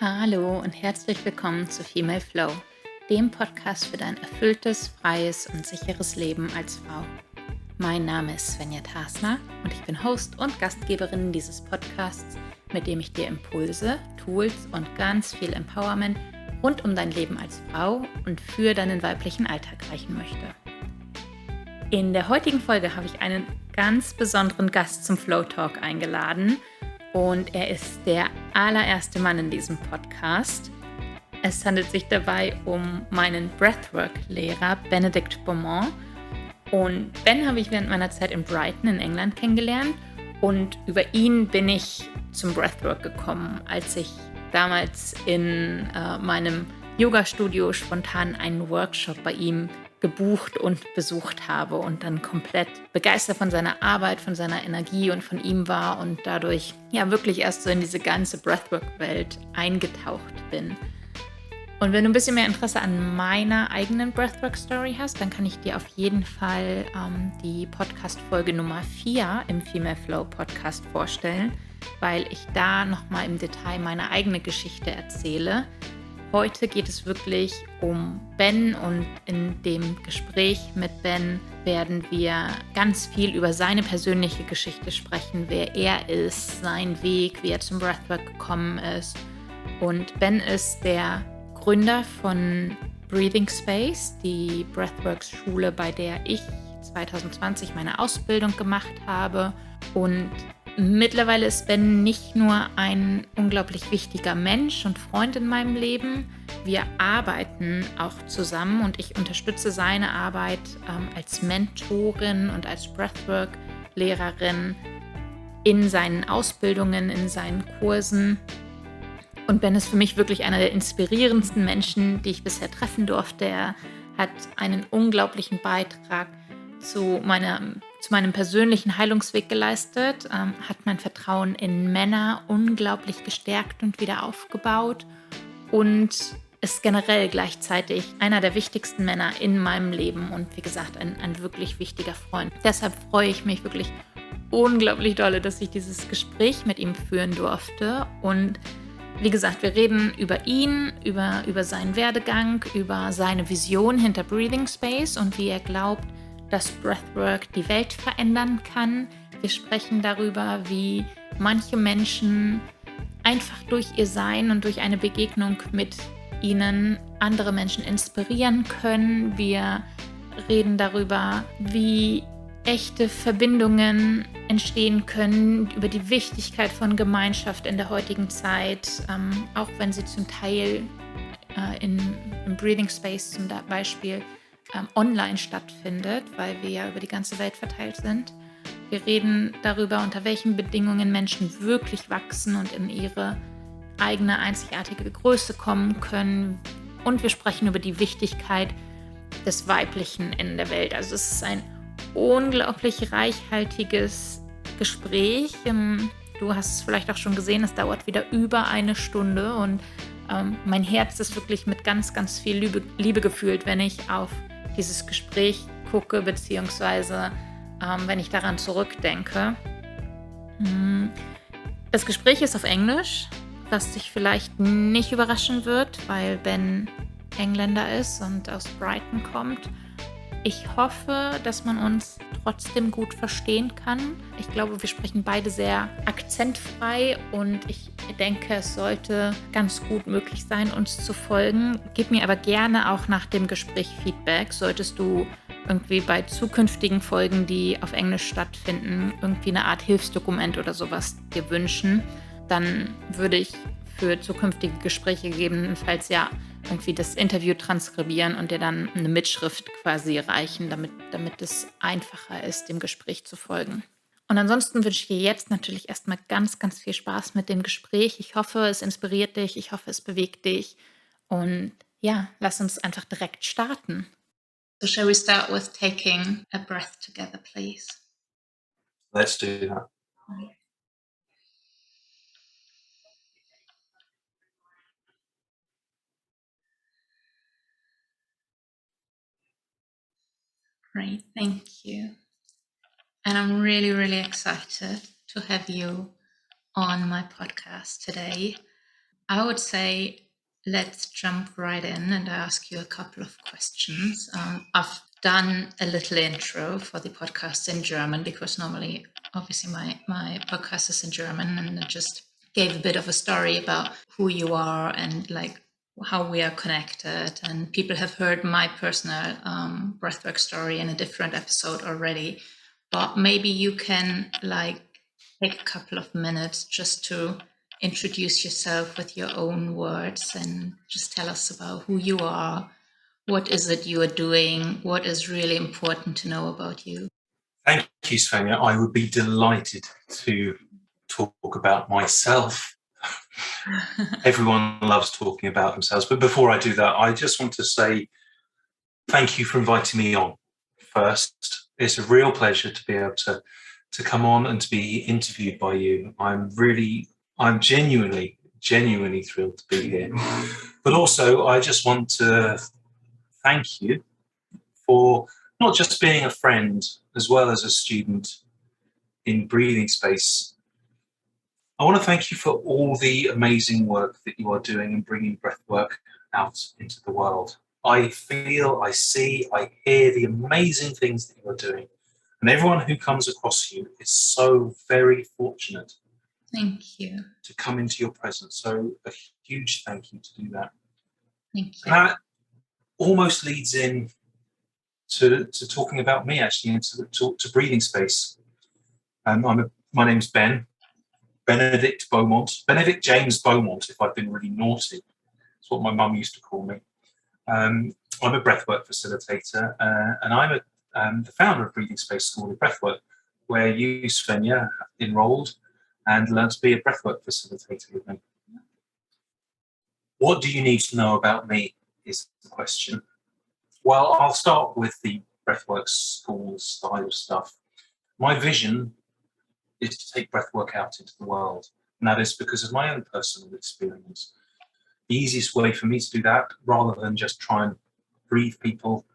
Hallo und herzlich willkommen zu Female Flow, dem Podcast für dein erfülltes, freies und sicheres Leben als Frau. Mein Name ist Svenja Thasner und ich bin Host und Gastgeberin dieses Podcasts, mit dem ich dir Impulse, Tools und ganz viel Empowerment rund um dein Leben als Frau und für deinen weiblichen Alltag reichen möchte. In der heutigen Folge habe ich einen ganz besonderen Gast zum Flow Talk eingeladen. Und er ist der allererste Mann in diesem Podcast. Es handelt sich dabei um meinen Breathwork-Lehrer Benedict Beaumont. Und Ben habe ich während meiner Zeit in Brighton in England kennengelernt. Und über ihn bin ich zum Breathwork gekommen, als ich damals in meinem Yoga-Studio spontan einen Workshop bei ihm gebucht und besucht habe und dann komplett begeistert von seiner Arbeit, von seiner Energie und von ihm war und dadurch ja wirklich erst so in diese ganze Breathwork-Welt eingetaucht bin. Und wenn du ein bisschen mehr Interesse an meiner eigenen Breathwork-Story hast, dann kann ich dir auf jeden Fall die Podcastfolge Nummer 4 im Female Flow Podcast vorstellen, weil ich da nochmal im Detail meine eigene Geschichte erzähle. Heute geht es wirklich um Ben und in dem Gespräch mit Ben werden wir ganz viel über seine persönliche Geschichte sprechen, wer er ist, sein Weg, wie er zum Breathwork gekommen ist. Und Ben ist der Gründer von Breathing Space, die Breathworks-Schule, bei der ich 2020 meine Ausbildung gemacht habe. Und mittlerweile ist Ben nicht nur ein unglaublich wichtiger Mensch und Freund in meinem Leben. Wir arbeiten auch zusammen und ich unterstütze seine Arbeit als Mentorin und als Breathwork-Lehrerin in seinen Ausbildungen, in seinen Kursen. Und Ben ist für mich wirklich einer der inspirierendsten Menschen, die ich bisher treffen durfte. Er hat einen unglaublichen Beitrag zu meinem persönlichen Heilungsweg geleistet, hat mein Vertrauen in Männer unglaublich gestärkt und wieder aufgebaut und ist generell gleichzeitig einer der wichtigsten Männer in meinem Leben und wie gesagt ein wirklich wichtiger Freund. Deshalb freue ich mich wirklich unglaublich doll, dass ich dieses Gespräch mit ihm führen durfte und wie gesagt, wir reden über ihn, über seinen Werdegang, über seine Vision hinter Breathing Space und wie er glaubt, dass Breathwork die Welt verändern kann. Wir sprechen darüber, wie manche Menschen einfach durch ihr Sein und durch eine Begegnung mit ihnen andere Menschen inspirieren können. Wir reden darüber, wie echte Verbindungen entstehen können, über die Wichtigkeit von Gemeinschaft in der heutigen Zeit, auch wenn sie zum Teil im Breathing Space zum Beispiel online stattfindet, weil wir ja über die ganze Welt verteilt sind. Wir reden darüber, unter welchen Bedingungen Menschen wirklich wachsen und in ihre eigene einzigartige Größe kommen können. Und wir sprechen über die Wichtigkeit des Weiblichen in der Welt. Also es ist ein unglaublich reichhaltiges Gespräch. Du hast es vielleicht auch schon gesehen, es dauert wieder über eine Stunde und mein Herz ist wirklich mit ganz, ganz viel Liebe gefüllt, wenn ich auf dieses Gespräch gucke, beziehungsweise wenn ich daran zurückdenke. Das Gespräch ist auf Englisch, was dich vielleicht nicht überraschen wird, weil Ben Engländer ist und aus Brighton kommt. Ich hoffe, dass man uns trotzdem gut verstehen kann. Ich glaube, wir sprechen beide sehr akzentfrei und ich denke, es sollte ganz gut möglich sein, uns zu folgen. Gib mir aber gerne auch nach dem Gespräch Feedback. Solltest du irgendwie bei zukünftigen Folgen, die auf Englisch stattfinden, irgendwie eine Art Hilfsdokument oder sowas dir wünschen, dann würde ich für zukünftige Gespräche gegebenenfalls ja irgendwie das Interview transkribieren und dir dann eine Mitschrift quasi reichen, damit es einfacher ist, dem Gespräch zu folgen. Und ansonsten wünsche ich dir jetzt natürlich erstmal ganz, ganz viel Spaß mit dem Gespräch. Ich hoffe, es inspiriert dich, ich hoffe, es bewegt dich. Und ja, lass uns einfach direkt starten. So shall we start with taking a breath together, please? Let's do that. Great, thank you. And I'm really, really excited to have you on my podcast today. I would say let's jump right in and ask you a couple of questions. I've done a little intro for the podcast in German because normally, obviously, my podcast is in German, and I just gave a bit of a story about who you are and like how we are connected. And people have heard my personal breathwork story in a different episode already, but maybe you can like take a couple of minutes just to introduce yourself with your own words and just tell us about who you are. What is it you are doing? What is really important to know about you? Thank you, Svenja. I would be delighted to talk about myself. Everyone loves talking about themselves. But before I do that, I just want to say thank you for inviting me on first. It's a real pleasure to be able to come on and to be interviewed by you. I'm genuinely thrilled to be here. But also, I just want to thank you for not just being a friend as well as a student in Breathing Space. I want to thank you for all the amazing work that you are doing in bringing breathwork out into the world. I feel, I see, I hear the amazing things that you are doing. And everyone who comes across you is so very fortunate. Thank you. To come into your presence. So a huge thank you to do that. Thank you. And that almost leads in to talking about me, actually, and to Breathing Space. My name's Benedict Beaumont, Benedict James Beaumont, if I've been really naughty. That's what my mum used to call me. I'm a Breathwork Facilitator, and I'm the founder of Breathing Space School of Breathwork, where you, Svenja, enrolled and learned to be a Breathwork Facilitator with me. What do you need to know about me is the question. Well, I'll start with the Breathwork School style of stuff. My vision is to take breathwork out into the world, and that is because of my own personal experience. The easiest way for me to do that, rather than just try and breathe people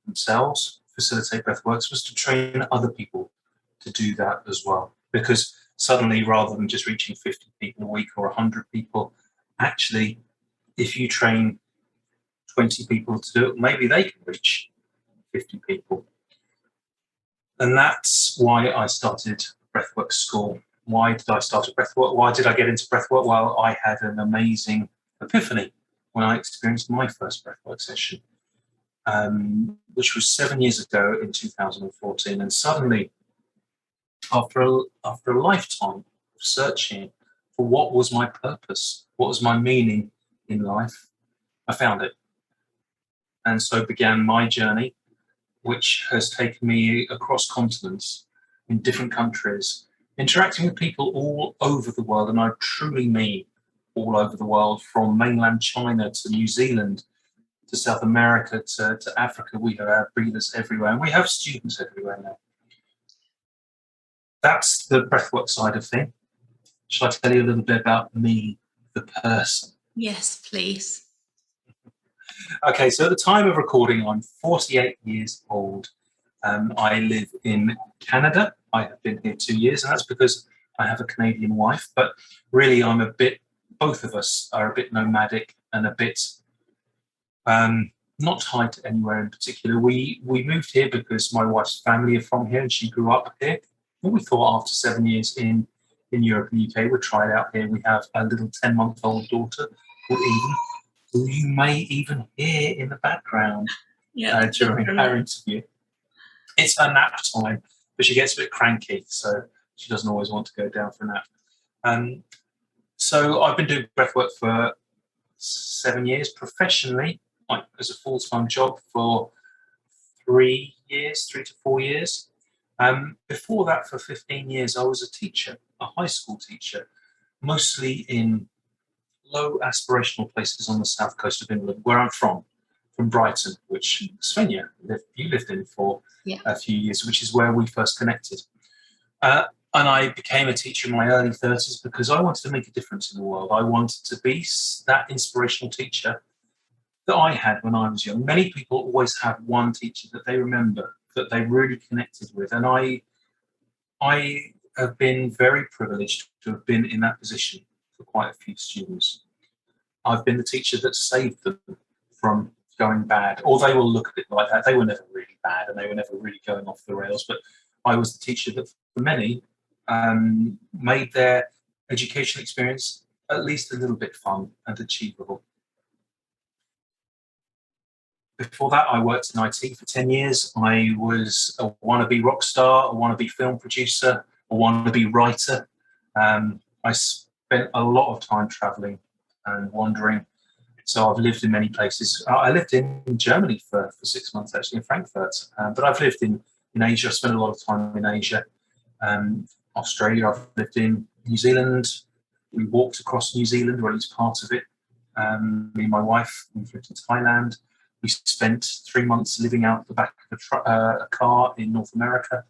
themselves, facilitate breathworks, was to train other people to do that as well. Because suddenly, rather than just reaching 50 people a week or 100 people, actually, if you train 20 people to do it, maybe they can reach 50 people. And that's why I started Breathwork School. Why did I start at Breathwork? Why did I get into Breathwork? Well, I had an amazing epiphany when I experienced my first Breathwork session, which was 7 years ago in 2014. And suddenly, after a lifetime of searching for what was my purpose, what was my meaning in life, I found it. And so began my journey, which has taken me across continents, in different countries, interacting with people all over the world, and I truly mean all over the world, from mainland China to New Zealand to South America to Africa. We have breathers everywhere, and we have students everywhere now. That's the breathwork side of things. Shall I tell you a little bit about me, the person? Yes, please. Okay, so at the time of recording, I'm 48 years old. I live in Canada. I have been here 2 years, and that's because I have a Canadian wife. But really, both of us are a bit nomadic and a bit not tied to anywhere in particular. We moved here because my wife's family are from here, and she grew up here. And we thought after 7 years in Europe and UK, we'd try it out here. We have a little 10-month-old daughter called Eden, who you may even hear in the background during our interview. It's her nap time, but she gets a bit cranky, so she doesn't always want to go down for a nap. So I've been doing breathwork for 7 years professionally, like as a full-time job for 3 to 4 years. Before that, for 15 years, I was a teacher, a high school teacher, mostly in low aspirational places on the south coast of England, where I'm from Brighton, which Svenja, you lived in for a few years, which is where we first connected. And I became a teacher in my early 30s because I wanted to make a difference in the world. I wanted to be that inspirational teacher that I had when I was young. Many people always have one teacher that they remember, that they really connected with. And I have been very privileged to have been in that position for quite a few students. I've been the teacher that saved them from going bad, or they will look at it like that. They were never really bad and they were never really going off the rails, but I was the teacher that for many made their education experience at least a little bit fun and achievable. Before that, I worked in IT for 10 years. I was a wannabe rock star, a wannabe film producer, a wannabe writer. I spent a lot of time traveling and wandering. So I've lived in many places. I lived in Germany for 6 months, actually, in Frankfurt. But I've lived in Asia. I spent a lot of time in Asia. Australia, I've lived in New Zealand. We walked across New Zealand, or at least part of it. Me and my wife, we lived in Thailand. We spent 3 months living out the back of a car in North America.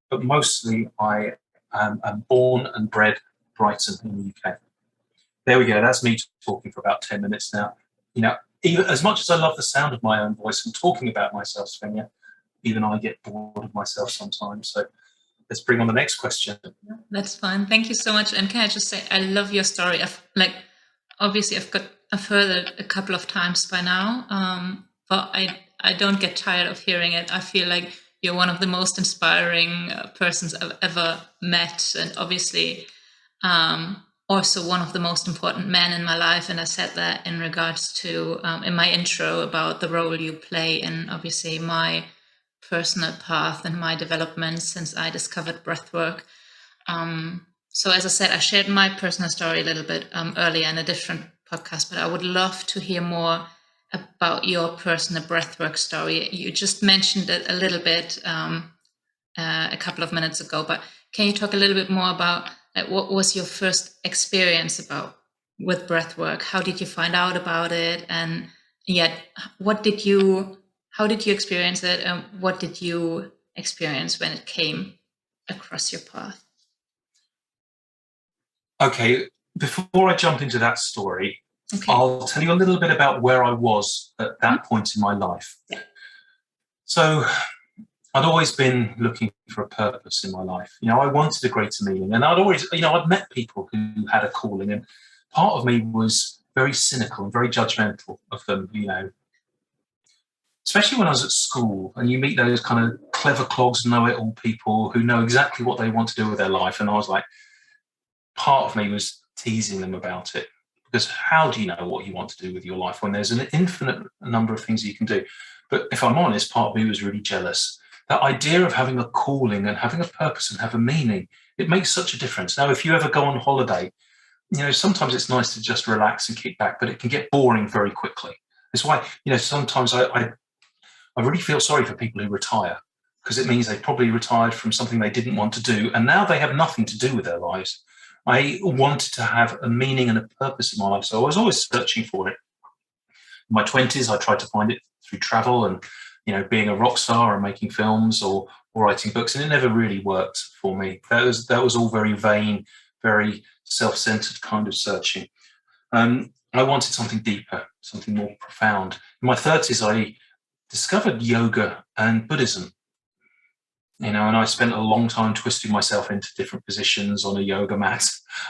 But mostly I am born and bred Brighton in the UK. There we go. That's me talking for about 10 minutes now. You know, even as much as I love the sound of my own voice and talking about myself, Svenja, even I get bored of myself sometimes. So let's bring on the next question. That's fine. Thank you so much. And can I just say, I love your story. Obviously, I've heard it a couple of times by now, but I don't get tired of hearing it. I feel like you're one of the most inspiring persons I've ever met, and obviously also one of the most important men in my life. And I said that in regards to in my intro about the role you play in obviously my personal path and my development since I discovered breathwork. So as I said, I shared my personal story a little bit earlier in a different podcast, but I would love to hear more about your personal breathwork story. You just mentioned it a little bit a couple of minutes ago, but can you talk a little bit more about what was your first experience with breathwork? How did you find out about it? And yet, how did you experience it? And what did you experience when it came across your path? Okay, before I jump into that story, I'll tell you a little bit about where I was at that point in my life. Yeah. So I'd always been looking for a purpose in my life. You know, I wanted a greater meaning, and I'd met people who had a calling, and part of me was very cynical and very judgmental of them, you know. Especially when I was at school and you meet those kind of clever clogs, know-it-all people who know exactly what they want to do with their life. And I was like, part of me was teasing them about it, because how do you know what you want to do with your life when there's an infinite number of things you can do? But if I'm honest, part of me was really jealous. That idea of having a calling and having a purpose and have a meaning, it makes such a difference. Now, if you ever go on holiday, you know, sometimes it's nice to just relax and kick back, but it can get boring very quickly. That's why, you know, sometimes I really feel sorry for people who retire, because it means they probably retired from something they didn't want to do, and now they have nothing to do with their lives. I wanted to have a meaning and a purpose in my life, so I was always searching for it. In my 20s, I tried to find it through travel and, you know, being a rock star and making films or writing books, and it never really worked for me. That was all very vain, very self-centered kind of searching. I wanted something deeper, something more profound. In my 30s, I discovered yoga and Buddhism. You know, and I spent a long time twisting myself into different positions on a yoga mat.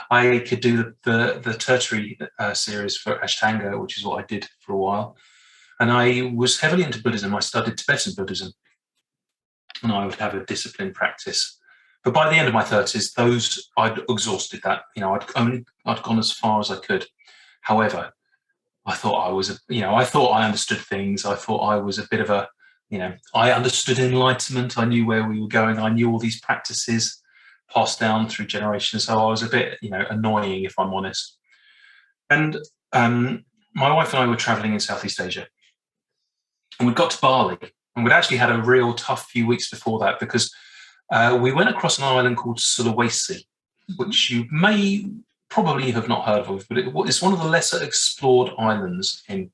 I could do the tertiary series for Ashtanga, which is what I did for a while. And I was heavily into Buddhism. I studied Tibetan Buddhism, and I would have a disciplined practice. But by the end of my 30s, I'd exhausted that. You know, I'd gone as far as I could. However, I thought I understood things. I thought I was a bit of a, you know, I understood enlightenment. I knew where we were going. I knew all these practices passed down through generations. So I was a bit, you know, annoying, if I'm honest. And my wife and I were traveling in Southeast Asia. And we got to Bali. And we'd actually had a real tough few weeks before that, because we went across an island called Sulawesi, which you may probably have not heard of, but it's one of the lesser explored islands in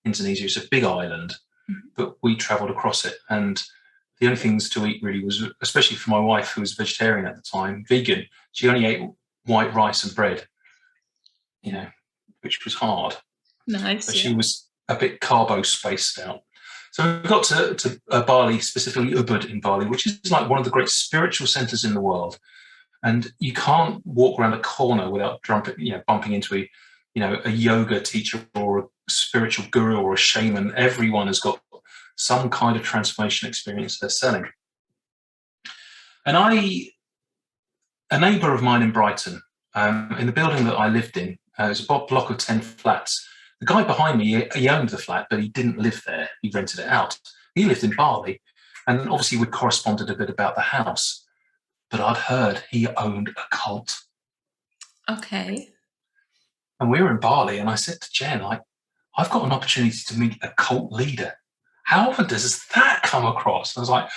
Indonesia. It's a big island. But we travelled across it, and the only things to eat really was, especially for my wife, who was vegetarian at the time, vegan, she only ate white rice and bread, you know, which was hard. Nice. So she was a bit carbo spaced out. So we got to Bali, specifically Ubud in Bali, which is like one of the great spiritual centres in the world. And you can't walk around a corner without bumping into a yoga teacher or a spiritual guru or a shaman. Everyone has got some kind of transformation experience they're selling. And a neighbour of mine in Brighton, in the building that I lived in, it was a block of 10 flats. The guy behind me, he owned the flat, but he didn't live there. He rented it out. He lived in Bali, and obviously we corresponded a bit about the house. But I'd heard he owned a cult. Okay. And we were in Bali, and I said to Jen, I've got an opportunity to meet a cult leader. How often does that come across? And I was like,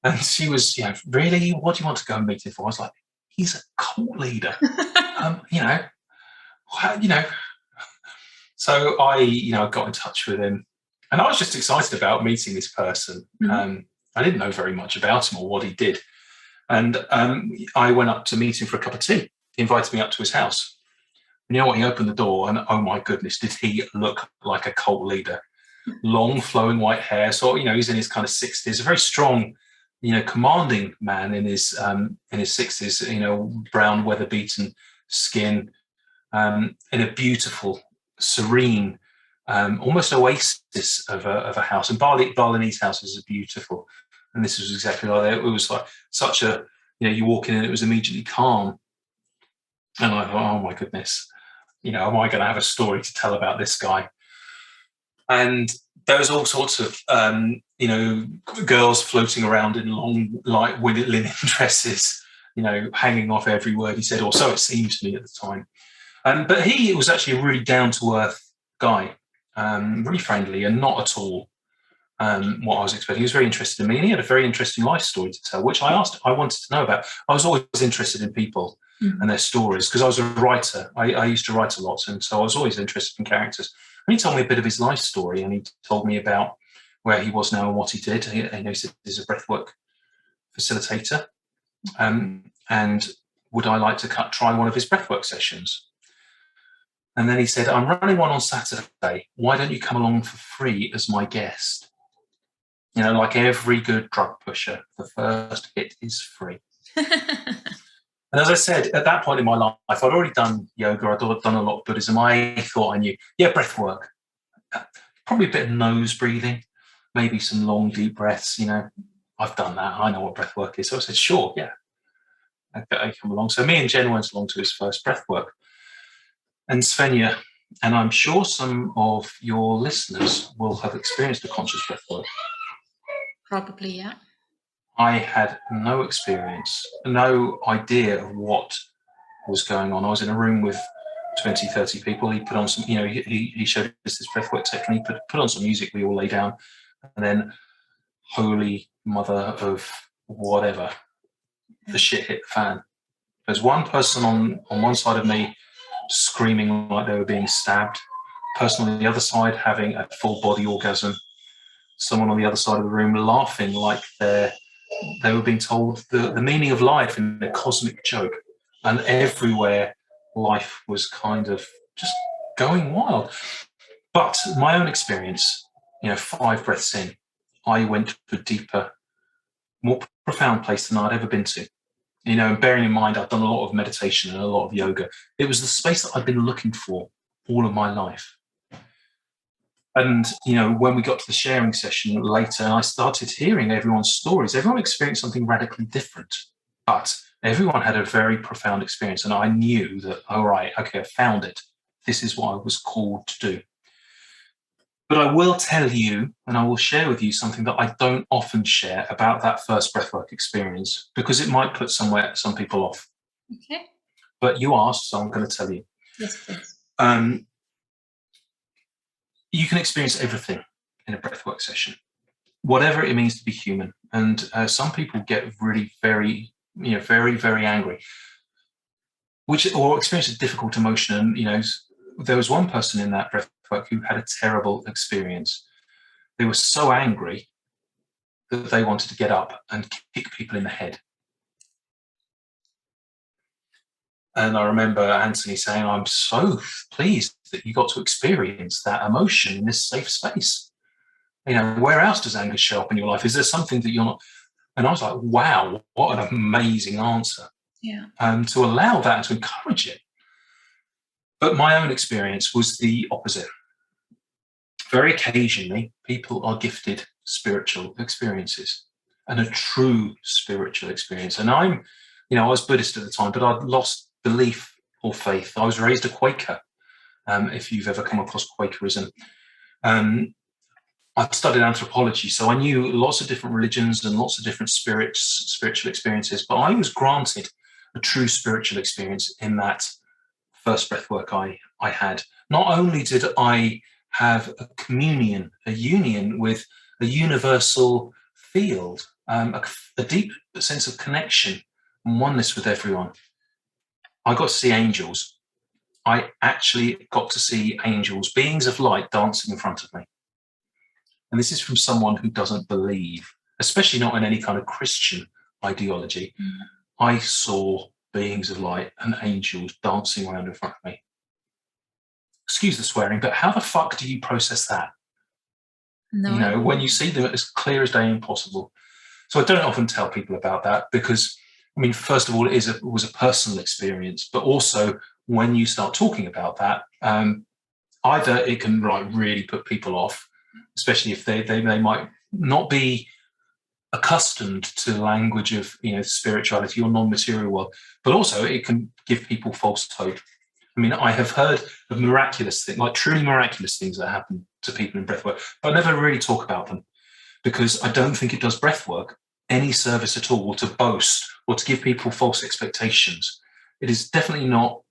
and she was, really, what do you want to go and meet him for? I was like, he's a cult leader. So I got in touch with him, and I was just excited about meeting this person. Mm-hmm. I didn't know very much about him or what he did. And I went up to meet him for a cup of tea. He invited me up to his house. And you know what? He opened the door, and oh my goodness, did he look like a cult leader? Long, flowing white hair. So, he's in his kind of 60s, a very strong, commanding man in his 60s, brown, weather-beaten skin, in a beautiful, serene, almost oasis of a house. And Balinese houses are beautiful. And this was exactly like that. It was like such a, you walk in and it was immediately calm. And I thought, oh my goodness, am I going to have a story to tell about this guy? And there was all sorts of, girls floating around in long, light linen dresses, hanging off every word he said, or so it seemed to me at the time. But he was actually a really down-to-earth guy, really friendly and not at all what I was expecting. He was very interested in me, and he had a very interesting life story to tell, which I wanted to know about. I was always interested in people and their stories because I was a writer. I used to write a lot, and so I was always interested in characters. And he told me a bit of his life story, and he told me about where he was now and what he did. He said he's a Breathwork Facilitator, and would I like to try one of his Breathwork sessions? And then he said, I'm running one on Saturday. Why don't you come along for free as my guest? Like every good drug pusher, the first hit is free. And as I said, at that point in my life, I'd already done yoga. I'd done a lot of Buddhism. I thought I knew, breath work, probably a bit of nose breathing, maybe some long, deep breaths. I've done that. I know what breath work is. So I said, sure, yeah, I come along. So me and Jen went along to his first breath work. And Svenja, and I'm sure some of your listeners will have experienced a conscious breath work. Probably, yeah. I had no experience, no idea of what was going on. I was in a room with 20, 30 people. He put on some, he showed us this breathwork technique, put on some music, we all lay down, and then holy mother of whatever, the shit hit the fan. There's one person on one side of me screaming like they were being stabbed, person on the other side having a full body orgasm, someone on the other side of the room laughing like they were being told the meaning of life in a cosmic joke. And everywhere life was kind of just going wild. But my own experience, 5 breaths in, I went to a deeper, more profound place than I'd ever been to. And bearing in mind, I've done a lot of meditation and a lot of yoga. It was the space that I'd been looking for all of my life. And, when we got to the sharing session later, I started hearing everyone's stories. Everyone experienced something radically different, but everyone had a very profound experience. And I knew that, all right, okay, I found it. This is what I was called to do. But I will tell you, and I will share with you something that I don't often share about that first breathwork experience, because it might put some people off. Okay. But you asked, so I'm going to tell you. Yes, please. You can experience everything in a breathwork session, whatever it means to be human. And some people get really very, very, very angry, or experience a difficult emotion. And, there was one person in that breathwork who had a terrible experience. They were so angry that they wanted to get up and kick people in the head. And I remember Anthony saying, I'm so pleased that you got to experience that emotion in this safe space. Where else does anger show up in your life? Is there something that you're not? And I was like, wow, what an amazing answer. Yeah. To allow that and to encourage it. But my own experience was the opposite. Very occasionally, people are gifted spiritual experiences and a true spiritual experience. And I was Buddhist at the time, but I'd lost belief or faith. I was raised a Quaker, if you've ever come across Quakerism. I studied anthropology, so I knew lots of different religions and lots of different spiritual experiences, but I was granted a true spiritual experience in that first breathwork I had. Not only did I have a communion, a union with a universal field, a deep sense of connection and oneness with everyone, I got to see angels. I actually got to see angels, beings of light, dancing in front of me. And this is from someone who doesn't believe, especially not in any kind of Christian ideology. I saw beings of light and angels dancing around in front of me. Excuse the swearing, but how the fuck do you process that? No, when you see them as clear as day, impossible. So I don't often tell people about that because, first of all, it was a personal experience, but also when you start talking about that, either it can really put people off, especially if they might not be accustomed to the language of spirituality or non-material world, but also it can give people false hope. I have heard of miraculous things, like truly miraculous things that happen to people in breathwork, but I never really talk about them because I don't think it does breathwork any service at all to boast or to give people false expectations. It is definitely not,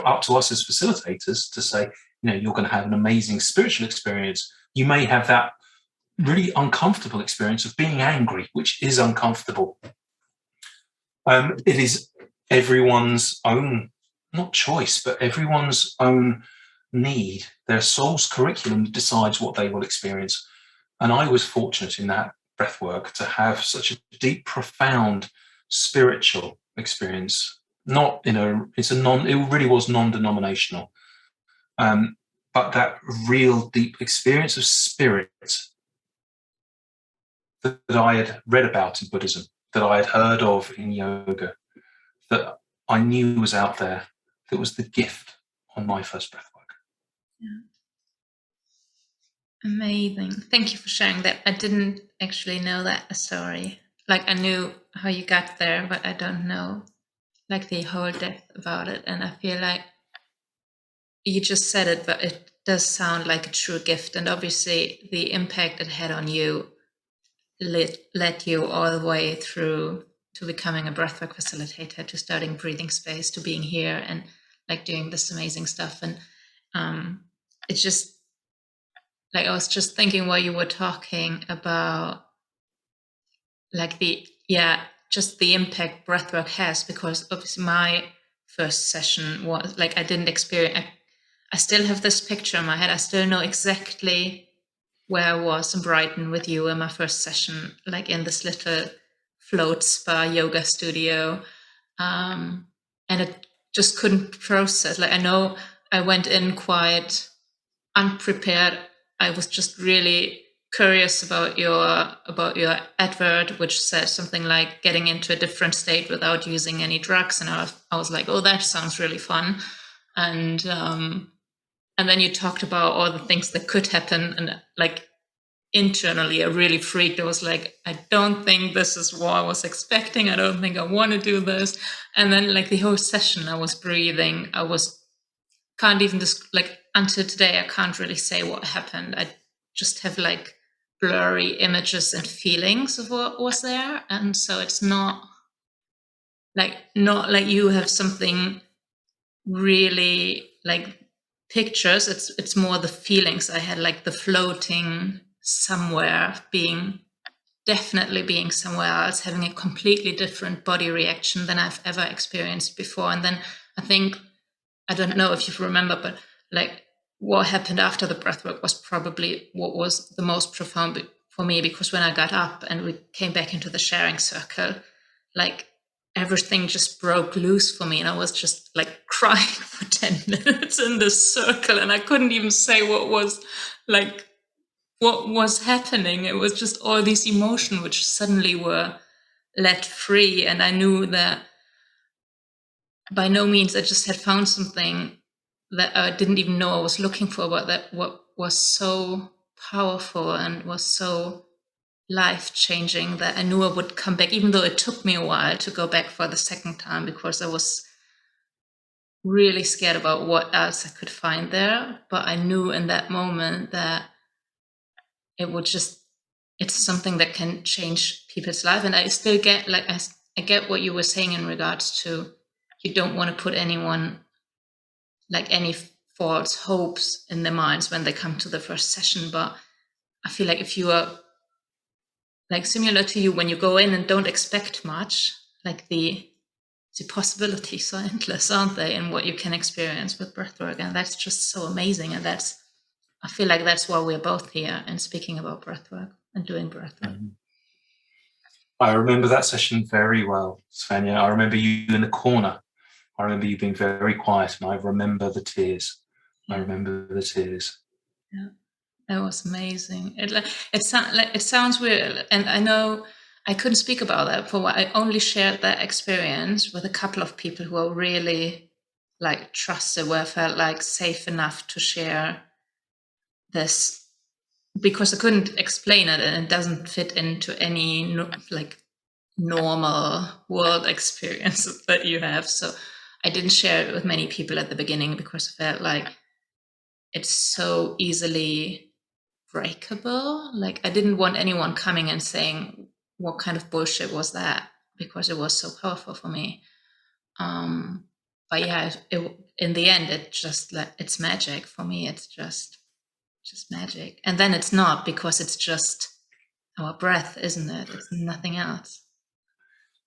up to us as facilitators to say, you're going to have an amazing spiritual experience. You may have that really uncomfortable experience of being angry, which is uncomfortable. It is everyone's own, not choice, but everyone's own need. Their soul's curriculum decides what they will experience. And I was fortunate in that breathwork to have such a deep, profound spiritual experience. It really was non-denominational. But that real deep experience of spirit that I had read about in Buddhism, that I had heard of in yoga, that I knew was out there, that was the gift on my first breathwork. Yeah. Amazing. Thank you for sharing that. I didn't actually know that story. I knew how you got there, but I don't know the whole depth about it. And I feel like you just said it, but it does sound like a true gift. And obviously the impact it had on you led you all the way through to becoming a breathwork facilitator, to starting Breathing Space, to being here and doing this amazing stuff. And it's just I was just thinking while you were talking about just the impact breathwork has, because obviously my first session was I didn't experience, I still have this picture in my head. I still know exactly where I was in Brighton with you in my first session, in this little float spa yoga studio. And it just couldn't process. I know I went in quite unprepared. I was just really curious about your advert, which said something like getting into a different state without using any drugs. And I was like, oh, that sounds really fun. And then you talked about all the things that could happen. And internally, I really freaked. I was like, I don't think this is what I was expecting. I don't think I want to do this. And then the whole session, I was breathing. Can't even until today, I can't really say what happened. I just have blurry images and feelings of what was there. And so it's not you have something really pictures. It's more the feelings I had, the floating somewhere, definitely being somewhere else, having a completely different body reaction than I've ever experienced before. And then I don't know if you remember, but what happened after the breathwork was probably what was the most profound for me, because when I got up and we came back into the sharing circle, everything just broke loose for me. And I was just crying for 10 minutes in this circle. And I couldn't even say what was happening. It was just all these emotions which suddenly were let free. And I knew that by no means I just had found something that I didn't even know I was looking for, but that what was so powerful and was so life-changing that I knew I would come back, even though it took me a while to go back for the second time, because I was really scared about what else I could find there. But I knew in that moment that it's something that can change people's life. And I still get, like, I get what you were saying in regards to, you don't want to put anyone, like, any false hopes in their minds when they come to the first session. But I feel like if you are, like, similar to you, when you go in and don't expect much, like, the possibilities are endless, aren't they, in what you can experience with breathwork. And that's just so amazing. And I feel like that's why we're both here and speaking about breathwork and doing breathwork. Mm-hmm. I remember that session very well, Svenja. I remember you in the corner. I remember you being very quiet, and I remember the tears. Yeah. I remember the tears. Yeah, that was amazing. It sounds weird, and I know I couldn't speak about that for what I only shared that experience with a couple of people who are really, like, trusted, where I felt like safe enough to share this, because I couldn't explain it and it doesn't fit into any like normal world experiences that you have. So I didn't share it with many people at the beginning because I felt like it's so easily breakable. Like, I didn't want anyone coming and saying, what kind of bullshit was that? Because it was so powerful for me. But yeah, in the end, it just, like, it's magic for me. It's just magic. And then it's not, because it's just our breath, isn't it? It's nothing else.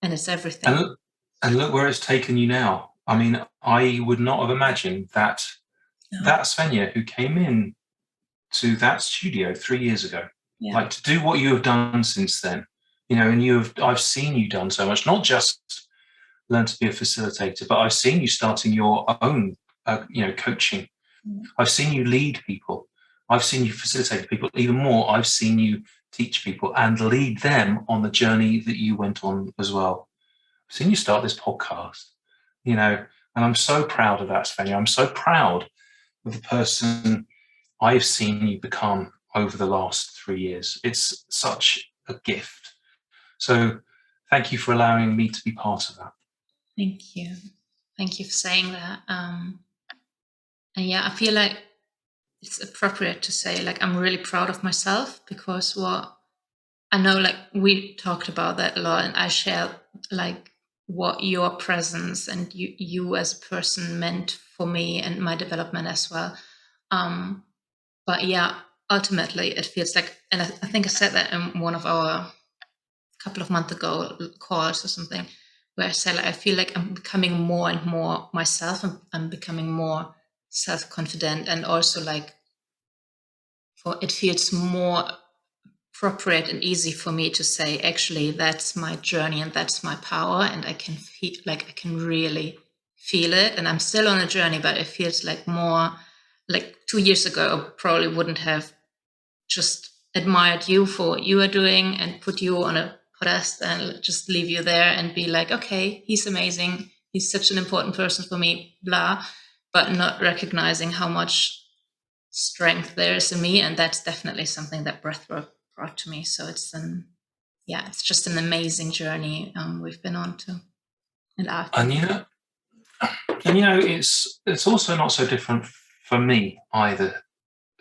And it's everything. And look where it's taken you now. I mean, I would not have imagined that that Svenja who came in to that studio 3 years ago, like, to do what you have done since then, you know, and I've seen you done so much, not just learn to be a facilitator, but I've seen you starting your own, coaching. I've seen you lead people. I've seen you facilitate people. Even more, I've seen you teach people and lead them on the journey that you went on as well. I've seen you start this podcast, you know, and I'm so proud of that, Svenja. I'm so proud of the person I've seen you become over the last 3 years. It's such a gift. So thank you for allowing me to be part of that. Thank you. Thank you for saying that. And yeah, I feel like it's appropriate to say, like, I'm really proud of myself, because what I know, like, we talked about that a lot, and I shared, like, what your presence and you as a person meant for me and my development as well. But yeah, ultimately it feels like, and I think I said that in one of our couple of months ago calls or something, where I said, like, I feel like I'm becoming more and more myself, and I'm becoming more self-confident, and also, like, it feels more appropriate and easy for me to say, actually, that's my journey and that's my power, and I can feel, like, I can really feel it. And I'm still on a journey, but it feels like more, like, 2 years ago I probably wouldn't have just admired you for what you are doing and put you on a podest and just leave you there and be like, okay, he's amazing, he's such an important person for me, blah, but not recognizing how much strength there is in me. And that's definitely something that breathwork brought to me. So it's just an amazing journey we've been on to. And you know, it's also not so different for me either,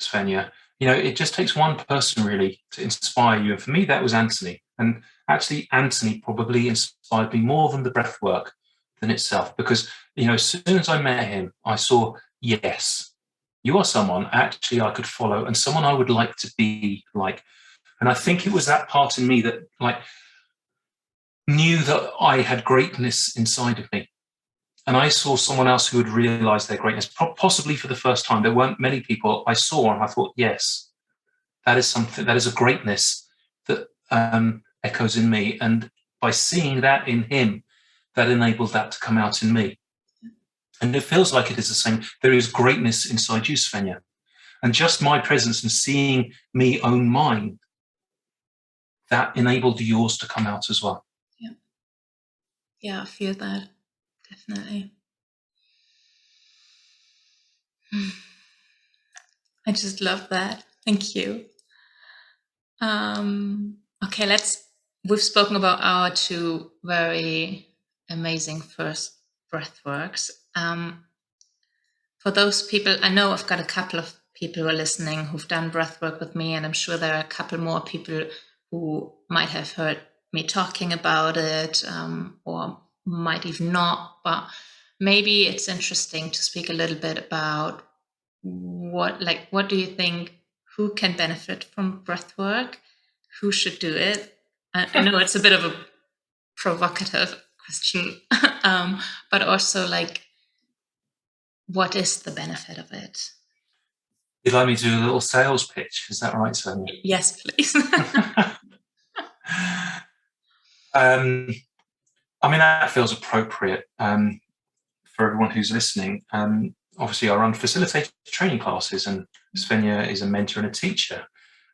Svenja. You know, it just takes one person really to inspire you. And for me, that was Anthony. And actually, Anthony probably inspired me more than the breath work than itself. Because, you know, as soon as I met him, I saw, yes, you are someone actually I could follow and someone I would like to be like. And I think it was that part in me that, like, knew that I had greatness inside of me. And I saw someone else who had realized their greatness, possibly for the first time. There weren't many people I saw, and I thought, yes, that is something, that is a greatness that echoes in me. And by seeing that in him, that enabled that to come out in me. And it feels like it is the same. There is greatness inside you, Svenja. And just my presence and seeing me own mine, that enabled yours to come out as well. Yeah, I feel that, definitely. I just love that. Thank you. Okay, we've spoken about our two very amazing first breathworks. For those people, I know I've got a couple of people who are listening who've done breathwork with me, and I'm sure there are a couple more people who might have heard me talking about it, or might even not, but maybe it's interesting to speak a little bit about what do you think, who can benefit from breathwork, who should do it? I know it's a bit of a provocative question, but also what is the benefit of it? You'd like me to do a little sales pitch? Is that right, Sonia? Yes, please. I mean, that feels appropriate for everyone who's listening. Obviously, I run facilitator training classes, and Svenja is a mentor and a teacher.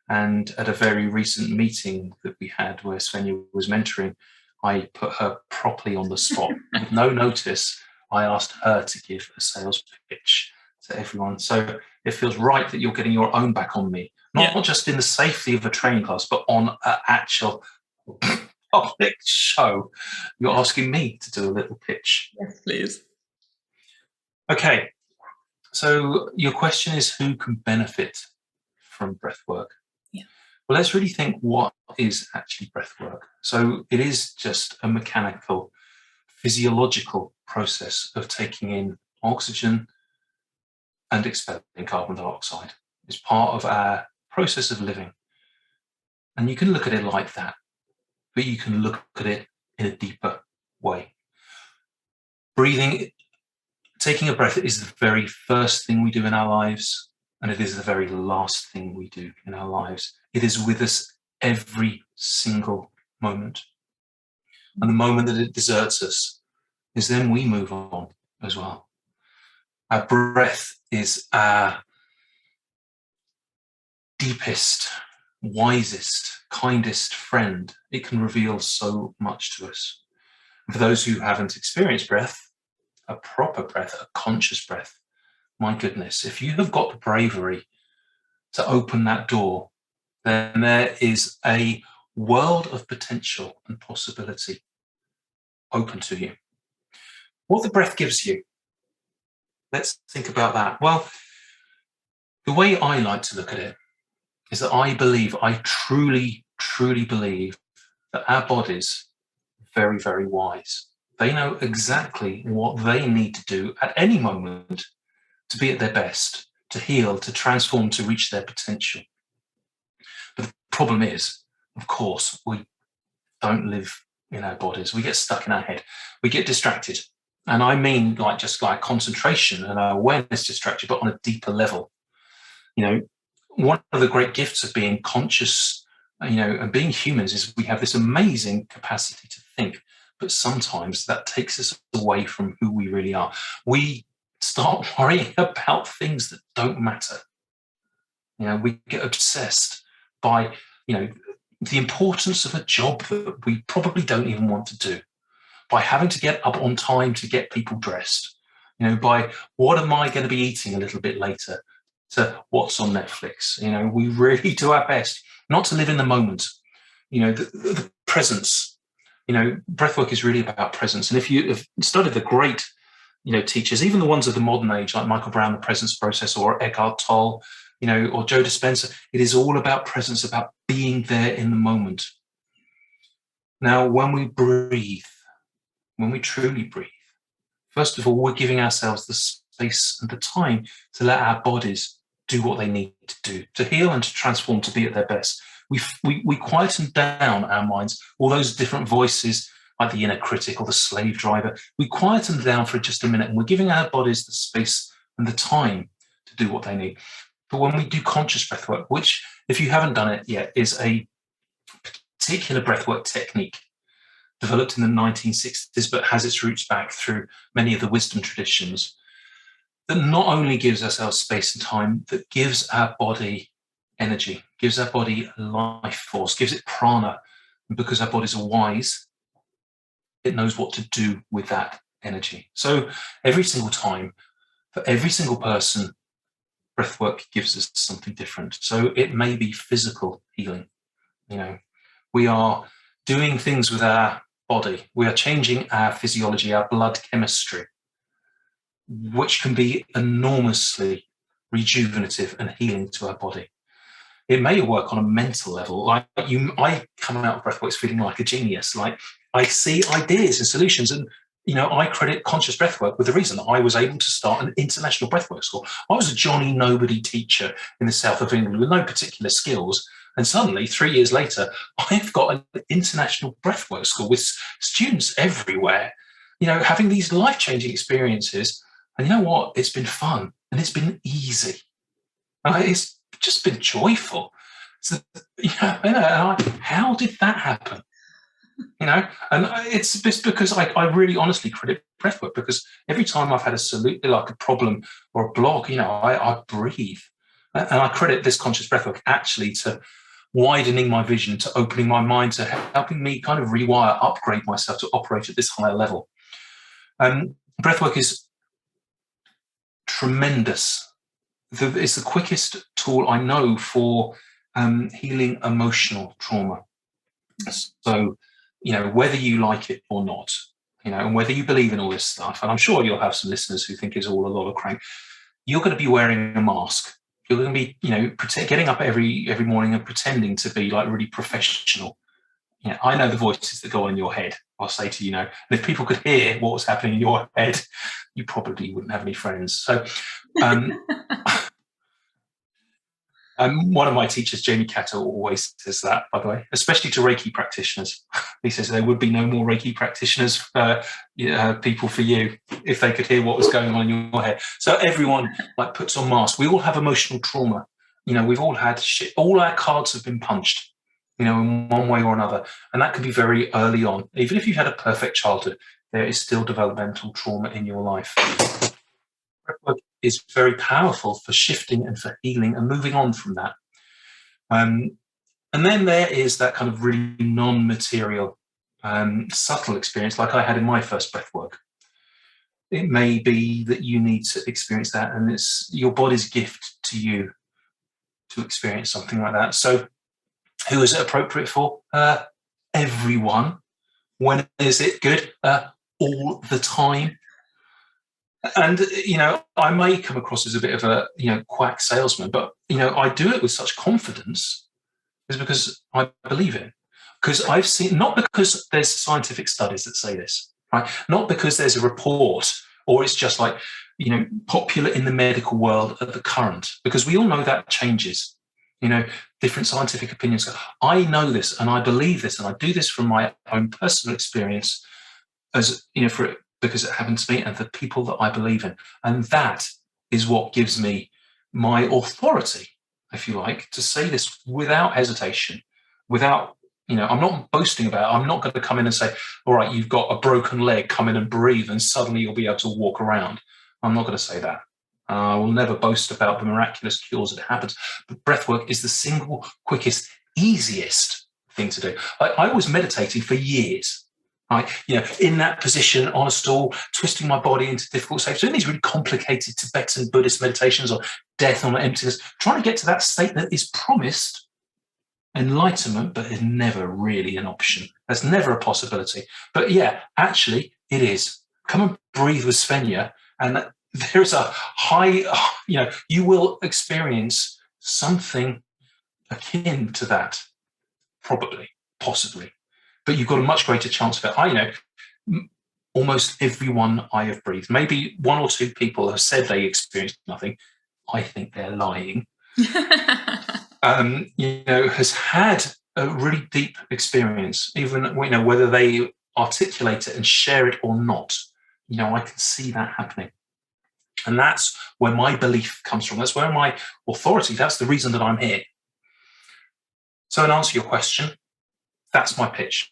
And at a very recent meeting that we had where Svenja was mentoring, I put her properly on the spot. With no notice, I asked her to give a sales pitch to everyone. So it feels right that you're getting your own back on me, not just in the safety of a training class, but on an actual public show. You're asking me to do a little pitch. Yes, please. Okay, so your question is who can benefit from breathwork? Yeah. Well, let's really think, what is actually breathwork? So it is just a mechanical, physiological process of taking in oxygen and expelling carbon dioxide. It's part of our process of living. And you can look at it like that, but you can look at it in a deeper way. Breathing, taking a breath, is the very first thing we do in our lives, and it is the very last thing we do in our lives. It is with us every single moment. And the moment that it deserts us is then we move on as well. Our breath is our deepest, wisest, kindest friend. It can reveal so much to us. And for those who haven't experienced breath, a proper breath, a conscious breath, my goodness, if you have got the bravery to open that door, then there is a world of potential and possibility open to you. What the breath gives you, let's think about that. Well, the way I like to look at it is that I truly, truly believe that our bodies are very, very wise. They know exactly what they need to do at any moment to be at their best, to heal, to transform, to reach their potential. But the problem is, of course, we don't live in our bodies. We get stuck in our head. We get distracted. And I mean just like concentration and awareness distracted, but on a deeper level. One of the great gifts of being conscious, and being humans is we have this amazing capacity to think, but sometimes that takes us away from who we really are. We start worrying about things that don't matter. We get obsessed by, the importance of a job that we probably don't even want to do, by having to get up on time to get people dressed, by what am I going to be eating a little bit later, to what's on Netflix. We really do our best not to live in the moment. The presence. Breathwork is really about presence. And if you have studied the great, teachers, even the ones of the modern age, like Michael Brown, the Presence Process, or Eckhart Tolle, or Joe Dispenza, it is all about presence, about being there in the moment. Now, when we breathe, when we truly breathe, first of all, we're giving ourselves the space and the time to let our bodies do what they need to do, to heal and to transform, to be at their best. We quieten down our minds, all those different voices, like the inner critic or the slave driver. We quieten them down for just a minute, and we're giving our bodies the space and the time to do what they need. But when we do conscious breathwork, which, if you haven't done it yet, is a particular breathwork technique developed in the 1960s, but has its roots back through many of the wisdom traditions, that not only gives ourselves space and time, that gives our body energy, gives our body life force, gives it prana. And because our bodies are wise, it knows what to do with that energy. So every single time, for every single person breathwork gives us something different. So it may be physical healing. We are doing things with our body. We are changing our physiology, our blood chemistry, which can be enormously rejuvenative and healing to our body. It may work on a mental level. I come out of breathwork feeling like a genius. Like, I see ideas and solutions, and I credit Conscious Breathwork with the reason that I was able to start an international breathwork school. I was a Johnny Nobody teacher in the south of England with no particular skills, and suddenly 3 years later, I've got an international breathwork school with students everywhere, having these life-changing experiences. And you know what? It's been fun and it's been easy. It's just been joyful. So, how did that happen? And it's just because I really honestly credit breathwork, because every time I've had a problem or a block, I breathe. And I credit this conscious breathwork actually to widening my vision, to opening my mind, to helping me kind of rewire, upgrade myself to operate at this higher level. Breathwork is tremendous. It's the quickest tool I know for healing emotional trauma. So, whether you like it or not, and whether you believe in all this stuff, and I'm sure you'll have some listeners who think it's all a lot of crank, you're going to be wearing a mask. You're going to be, getting up every morning and pretending to be like really professional. I know the voices that go on in your head. I'll say to you, and if people could hear what was happening in your head, you probably wouldn't have any friends. So, one of my teachers, Jamie Cato, always says that, by the way, especially to Reiki practitioners. He says there would be no more Reiki practitioners, people for you, if they could hear what was going on in your head. So everyone puts on masks. We all have emotional trauma. We've all had shit. All our cards have been punched, in one way or another. And that can be very early on. Even if you've had a perfect childhood, there is still developmental trauma in your life. Breathwork is very powerful for shifting and for healing and moving on from that. And then there is that kind of really non-material, subtle experience like I had in my first breathwork. It may be that you need to experience that, and it's your body's gift to you to experience something like that. So who is it appropriate for? Everyone. When is it good? All the time. And, I may come across as a bit of a, quack salesman, but, I do it with such confidence is because I believe it. Because I've seen, not because there's scientific studies that say this, right? Not because there's a report or it's just popular in the medical world at the current, because we all know that changes. Different scientific opinions go, I know this and I believe this and I do this from my own personal experience as, because it happened to me and the people that I believe in. And that is what gives me my authority, if you like, to say this without hesitation, without, I'm not boasting about it. I'm not going to come in and say, all right, you've got a broken leg, come in and breathe and suddenly you'll be able to walk around. I'm not going to say that. I will never boast about the miraculous cures that happens. But breathwork is the single quickest, easiest thing to do. I was meditating for years. Right, in that position on a stool, twisting my body into difficult shapes, doing these really complicated Tibetan Buddhist meditations on death, on emptiness, trying to get to that state that is promised enlightenment, but is never really an option. That's never a possibility. But yeah, actually, it is. Come and breathe with Svenja, and there's a high, you will experience something akin to that, probably, possibly. But you've got a much greater chance of it. I know almost everyone I have breathed, maybe one or two people have said they experienced nothing. I think they're lying. Has had a really deep experience, even whether they articulate it and share it or not. I can see that happening. And that's where my belief comes from. That's where my authority, that's the reason that I'm here. So in answer to your question, that's my pitch.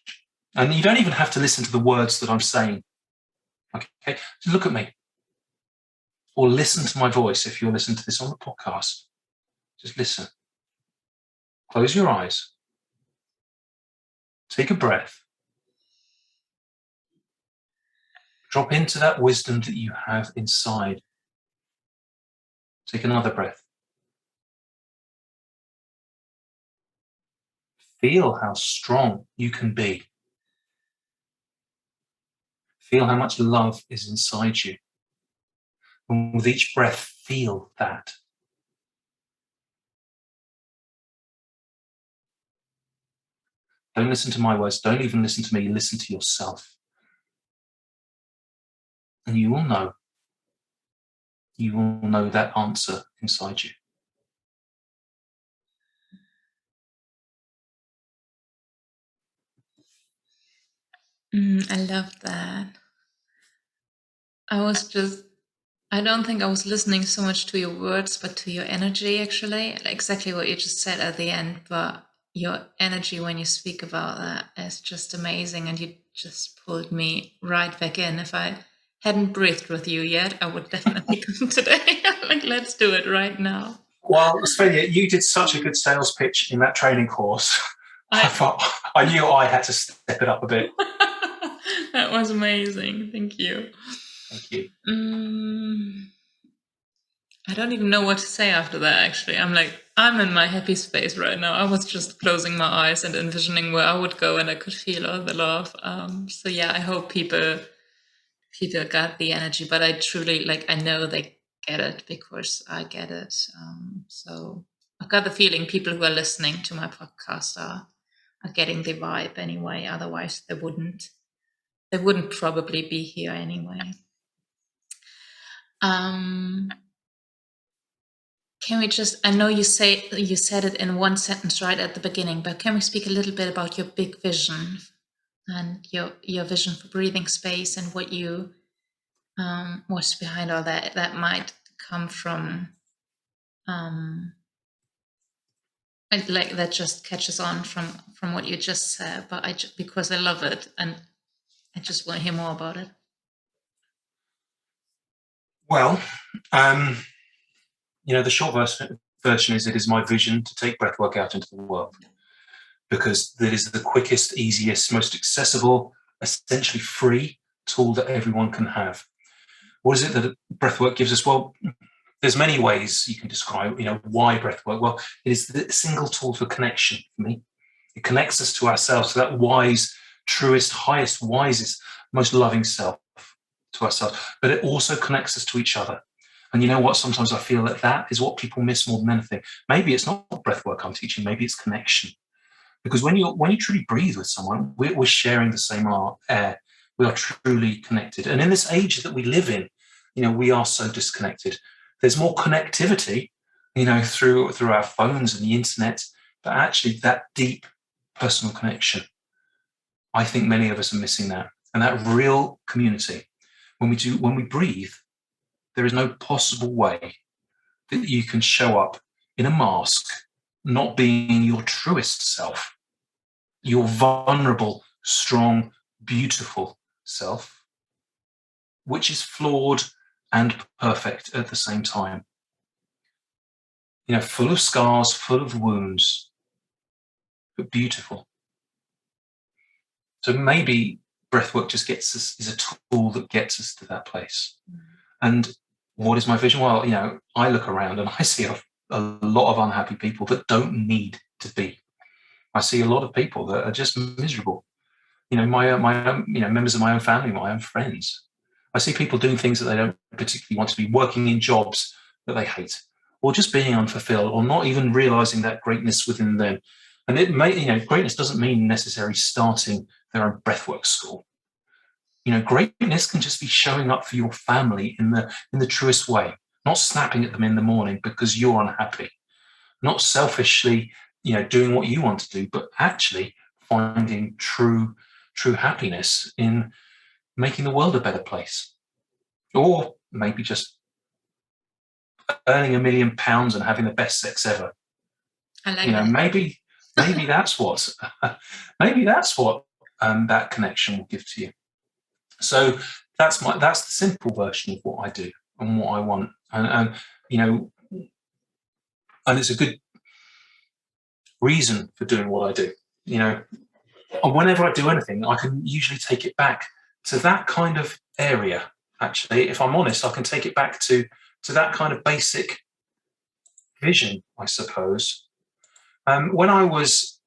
And you don't even have to listen to the words that I'm saying. Okay, just look at me. Or listen to my voice if you're listening to this on the podcast. Just listen. Close your eyes. Take a breath. Drop into that wisdom that you have inside. Take another breath. feel how strong you can be. Feel how much love is inside you. And with each breath, feel that. Don't listen to my words. Don't even listen to me. Listen to yourself. And you will know. You will know that answer inside you. I love that. I don't think I was listening so much to your words, but to your energy, actually. Exactly what you just said at the end, but your energy when you speak about that is just amazing, and you just pulled me right back in. If I hadn't breathed with you yet, I would definitely come today. Like, let's do it right now. Well, Svenja, you did such a good sales pitch in that training course. I knew I had to step it up a bit. That was amazing. Thank you. Thank you. I don't even know what to say after that, actually. I'm in my happy space right now. I was just closing my eyes and envisioning where I would go, and I could feel all the love. So yeah, I hope people got the energy, but I truly, I know they get it because I get it. So I've got the feeling people who are listening to my podcast are getting the vibe anyway. Otherwise they wouldn't probably be here anyway. Can we just, I know you said it in one sentence right at the beginning, but can we speak a little bit about your big vision and your vision for breathing space, and what you, what's behind all that? That might come from, that just catches on from what you just said, but because I love it, and I just want to hear more about it. Well, the short version is, it is my vision to take breathwork out into the world, because that is the quickest, easiest, most accessible, essentially free tool that everyone can have. What is it that breathwork gives us? Well, there's many ways you can describe, why breathwork. Well, it is the single tool for connection for me. It connects us to ourselves, to that wise, truest, highest, wisest, most loving self, to ourselves. But it also connects us to each other. And you know what? Sometimes I feel that is what people miss more than anything. Maybe it's not breathwork I'm teaching. Maybe it's connection. Because when you truly breathe with someone, we're sharing the same air. We are truly connected. And in this age that we live in, we are so disconnected. There's more connectivity, through our phones and the internet, but actually that deep personal connection, I think many of us are missing that. And that real community. When we breathe, there is no possible way that you can show up in a mask, not being your truest self, your vulnerable, strong, beautiful self, which is flawed and perfect at the same time. Full of scars, full of wounds, but beautiful. So maybe breathwork just is a tool that gets us to that place. And what is my vision? Well, I look around and I see a lot of unhappy people that don't need to be. I see a lot of people that are just miserable. My own, members of my own family, my own friends. I see people doing things that they don't particularly want to be, working in jobs that they hate, or just being unfulfilled, or not even realizing that greatness within them. And it may, greatness doesn't mean necessarily starting their own breathwork school. Greatness can just be showing up for your family in the truest way, not snapping at them in the morning because you're unhappy, not selfishly, doing what you want to do, but actually finding true happiness in making the world a better place. Or maybe just earning £1 million and having the best sex ever. I like that. Maybe that's what that connection will give to you. So that's the simple version of what I do and what I want, and it's a good reason for doing what I do. And whenever I do anything, I can usually take it back to that kind of area. Actually, if I'm honest, I can take it back to that kind of basic vision, I suppose. When I was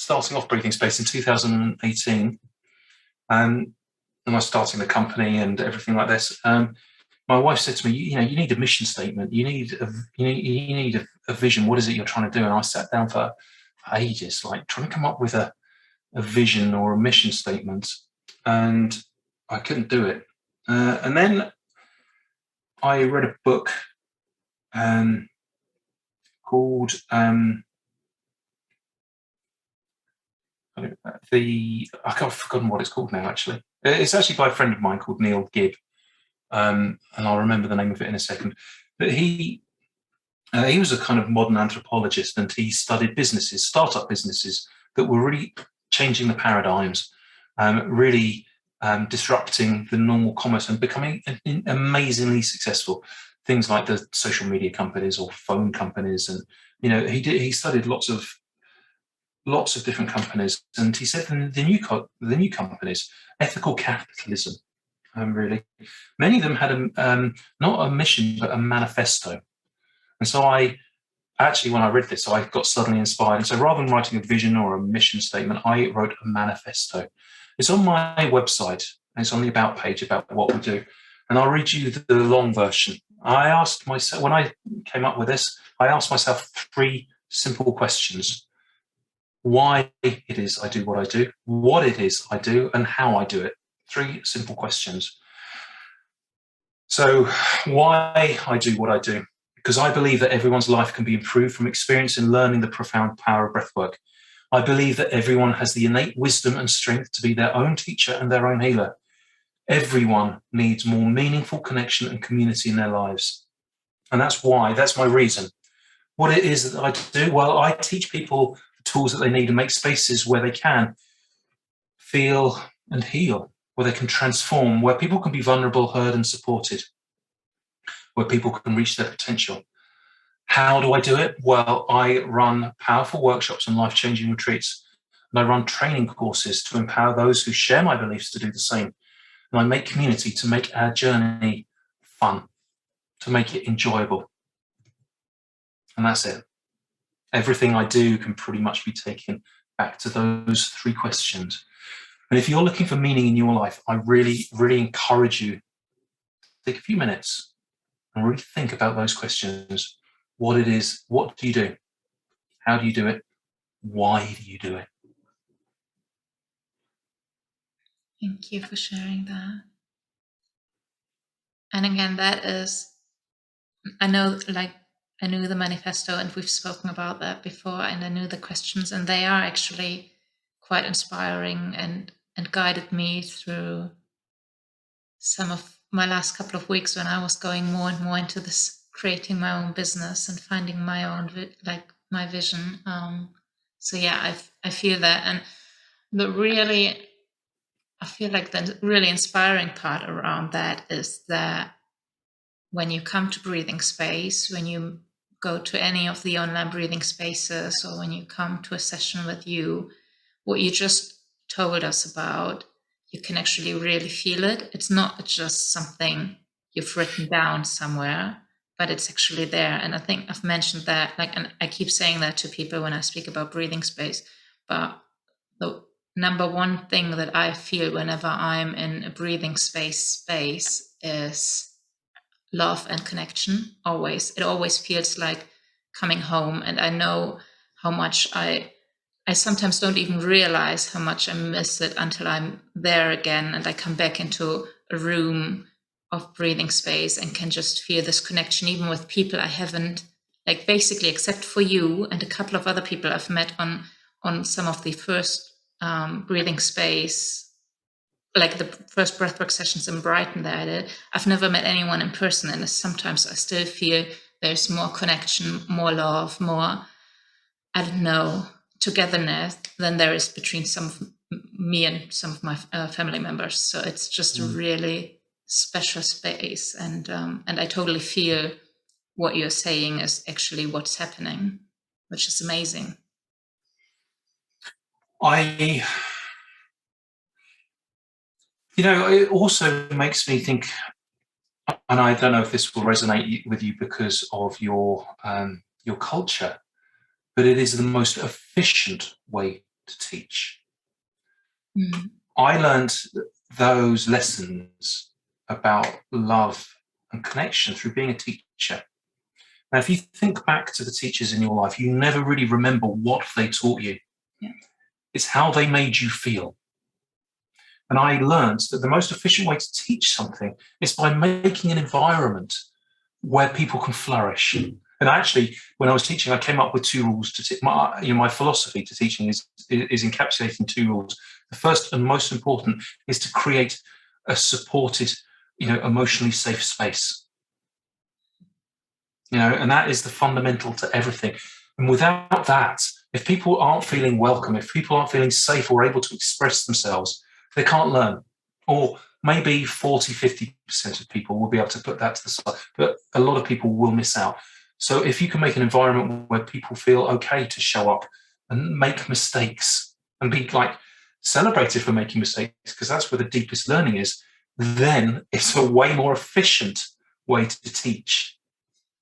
starting off Breathing Space in 2018, and I was starting the company and everything like this. My wife said to me, you need a mission statement. You need a vision. What is it you're trying to do? And I sat down for ages, like trying to come up with a vision or a mission statement, and I couldn't do it. And then I read a book called I've forgotten what it's called now. Actually, it's actually by a friend of mine called Neil Gibb, and I'll remember the name of it in a second. But he was a kind of modern anthropologist, and he studied startup businesses that were really changing the paradigms, really disrupting the normal commerce and becoming amazingly successful. Things like the social media companies or phone companies, and he studied lots of different companies, and he said the new companies, ethical capitalism, really, many of them had not a mission but a manifesto. And so when I read this, I got suddenly inspired. And so rather than writing a vision or a mission statement, I wrote a manifesto. It's on my website, and it's on the about page about what we do. And I'll read you the long version. I asked myself, when I came up with this, I asked myself 3 simple questions. Why it is I do what I do, what it is I do, and how I do it. 3 simple questions. So why I do what I do? Because I believe that everyone's life can be improved from experience and learning the profound power of breathwork. I believe that everyone has the innate wisdom and strength to be their own teacher and their own healer. Everyone needs more meaningful connection and community in their lives. And that's my reason. What it is that I do, well, I teach people the tools that they need to make spaces where they can feel and heal, where they can transform, where people can be vulnerable, heard and supported, where people can reach their potential. How do I do it? Well, I run powerful workshops and life-changing retreats, and I run training courses to empower those who share my beliefs to do the same. And I make community to make our journey fun, to make it enjoyable. And that's it. Everything I do can pretty much be taken back to those 3 questions. And if you're looking for meaning in your life, I really, really encourage you to take a few minutes and really think about those questions. What it is, what do you do? How do you do it? Why do you do it? Thank you for sharing that. And again, that is, I knew the manifesto, and we've spoken about that before, and I knew the questions, and they are actually quite inspiring and guided me through some of my last couple of weeks when I was going more and more into this creating my own business and finding my own my vision. So yeah, I feel that, and I feel like the really inspiring part around that is that when you come to Breathing Space, when you go to any of the online breathing spaces, or when you come to a session with you, what you just told us about, you can actually really feel it. It's not just something you've written down somewhere, but it's actually there. And I think I've mentioned that, and I keep saying that to people when I speak about Breathing Space, but the number one thing that I feel whenever I'm in a breathing space is love and connection. Always. It always feels like coming home. And I know how much I sometimes don't even realize how much I miss it until I'm there again and I come back into a room of breathing space and can just feel this connection, even with people I haven't, basically except for you and a couple of other people I've met on some of the first breathing space, like the first breathwork sessions in Brighton that I did. I've never met anyone in person, and sometimes I still feel there's more connection, more love, more, I don't know, togetherness than there is between some of me and some of my family members. So it's just a really special space, and I totally feel what you're saying is actually what's happening, which is amazing. It also makes me think, and I don't know if this will resonate with you because of your culture, but it is the most efficient way to teach. Mm-hmm. I learned those lessons about love and connection through being a teacher. Now, if you think back to the teachers in your life, you never really remember what they taught you. Yeah. It's how they made you feel. And I learned that the most efficient way to teach something is by making an environment where people can flourish. And actually, when I was teaching, I came up with 2 rules to my philosophy to teaching is encapsulated in 2 rules. The first and most important is to create a supported, emotionally safe space. And that is the fundamental to everything. And without that, if people aren't feeling welcome, if people aren't feeling safe or able to express themselves, they can't learn. Or maybe 40, 50% of people will be able to put that to the side, but a lot of people will miss out. So if you can make an environment where people feel okay to show up and make mistakes and be celebrated for making mistakes, because that's where the deepest learning is, then it's a way more efficient way to teach.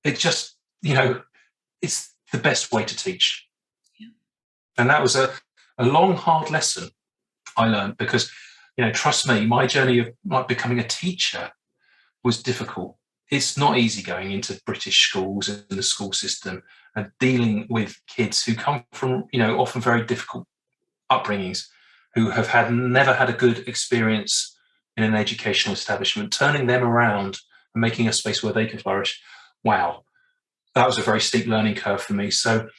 It just, it's the best way to teach. Yeah. And that was a long, hard lesson I learned because, trust me, my journey of becoming a teacher was difficult. It's not easy going into British schools and the school system and dealing with kids who come from, often very difficult upbringings, who have never had a good experience in an educational establishment, turning them around and making a space where they can flourish. Wow, that was a very steep learning curve for me. So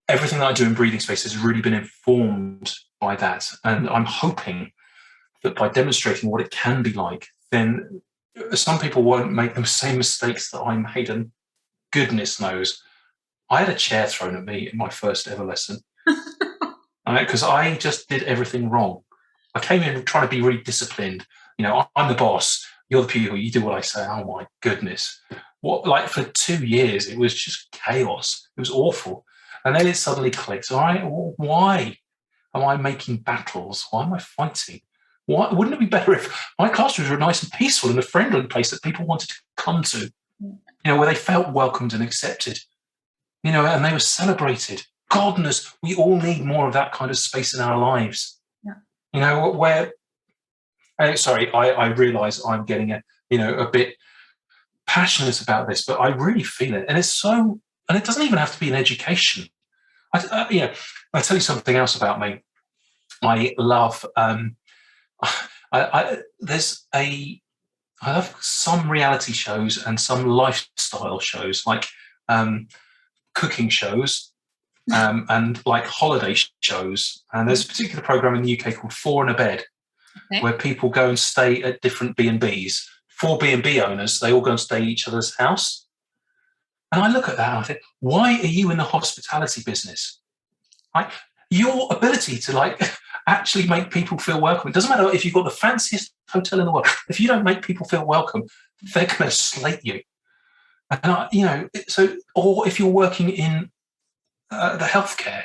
everything that I do in Breathing Space has really been informed by that. And I'm hoping that by demonstrating what it can be like, then some people won't make the same mistakes that I made. And goodness knows, I had a chair thrown at me in my first ever lesson because I just did everything wrong. I came in trying to be really disciplined. I'm the boss. You're the pupil. You do what I say. Oh my goodness. For 2 years, it was just chaos. It was awful. And then it suddenly clicked. All right, why am I making battles? Why am I fighting? Wouldn't it be better if my classrooms were nice and peaceful and a friendly place that people wanted to come to, where they felt welcomed and accepted, and they were celebrated. Goodness, we all need more of that kind of space in our lives. Yeah. Where, sorry, I realise I'm getting a bit passionate about this, but I really feel it. And it doesn't even have to be in education. I tell you something else about me. I love, I love some reality shows and some lifestyle shows, like cooking shows and like holiday shows. And there's a particular program in the UK called 4 in a Bed, where people go and stay at different B&Bs. 4 B&B owners, they all go and stay at each other's house. And I look at that and I think, why are you in the hospitality business? Your ability to actually make people feel welcome. It doesn't matter if you've got the fanciest hotel in the world. If you don't make people feel welcome, they're going to slate you. And or if you're working in the healthcare,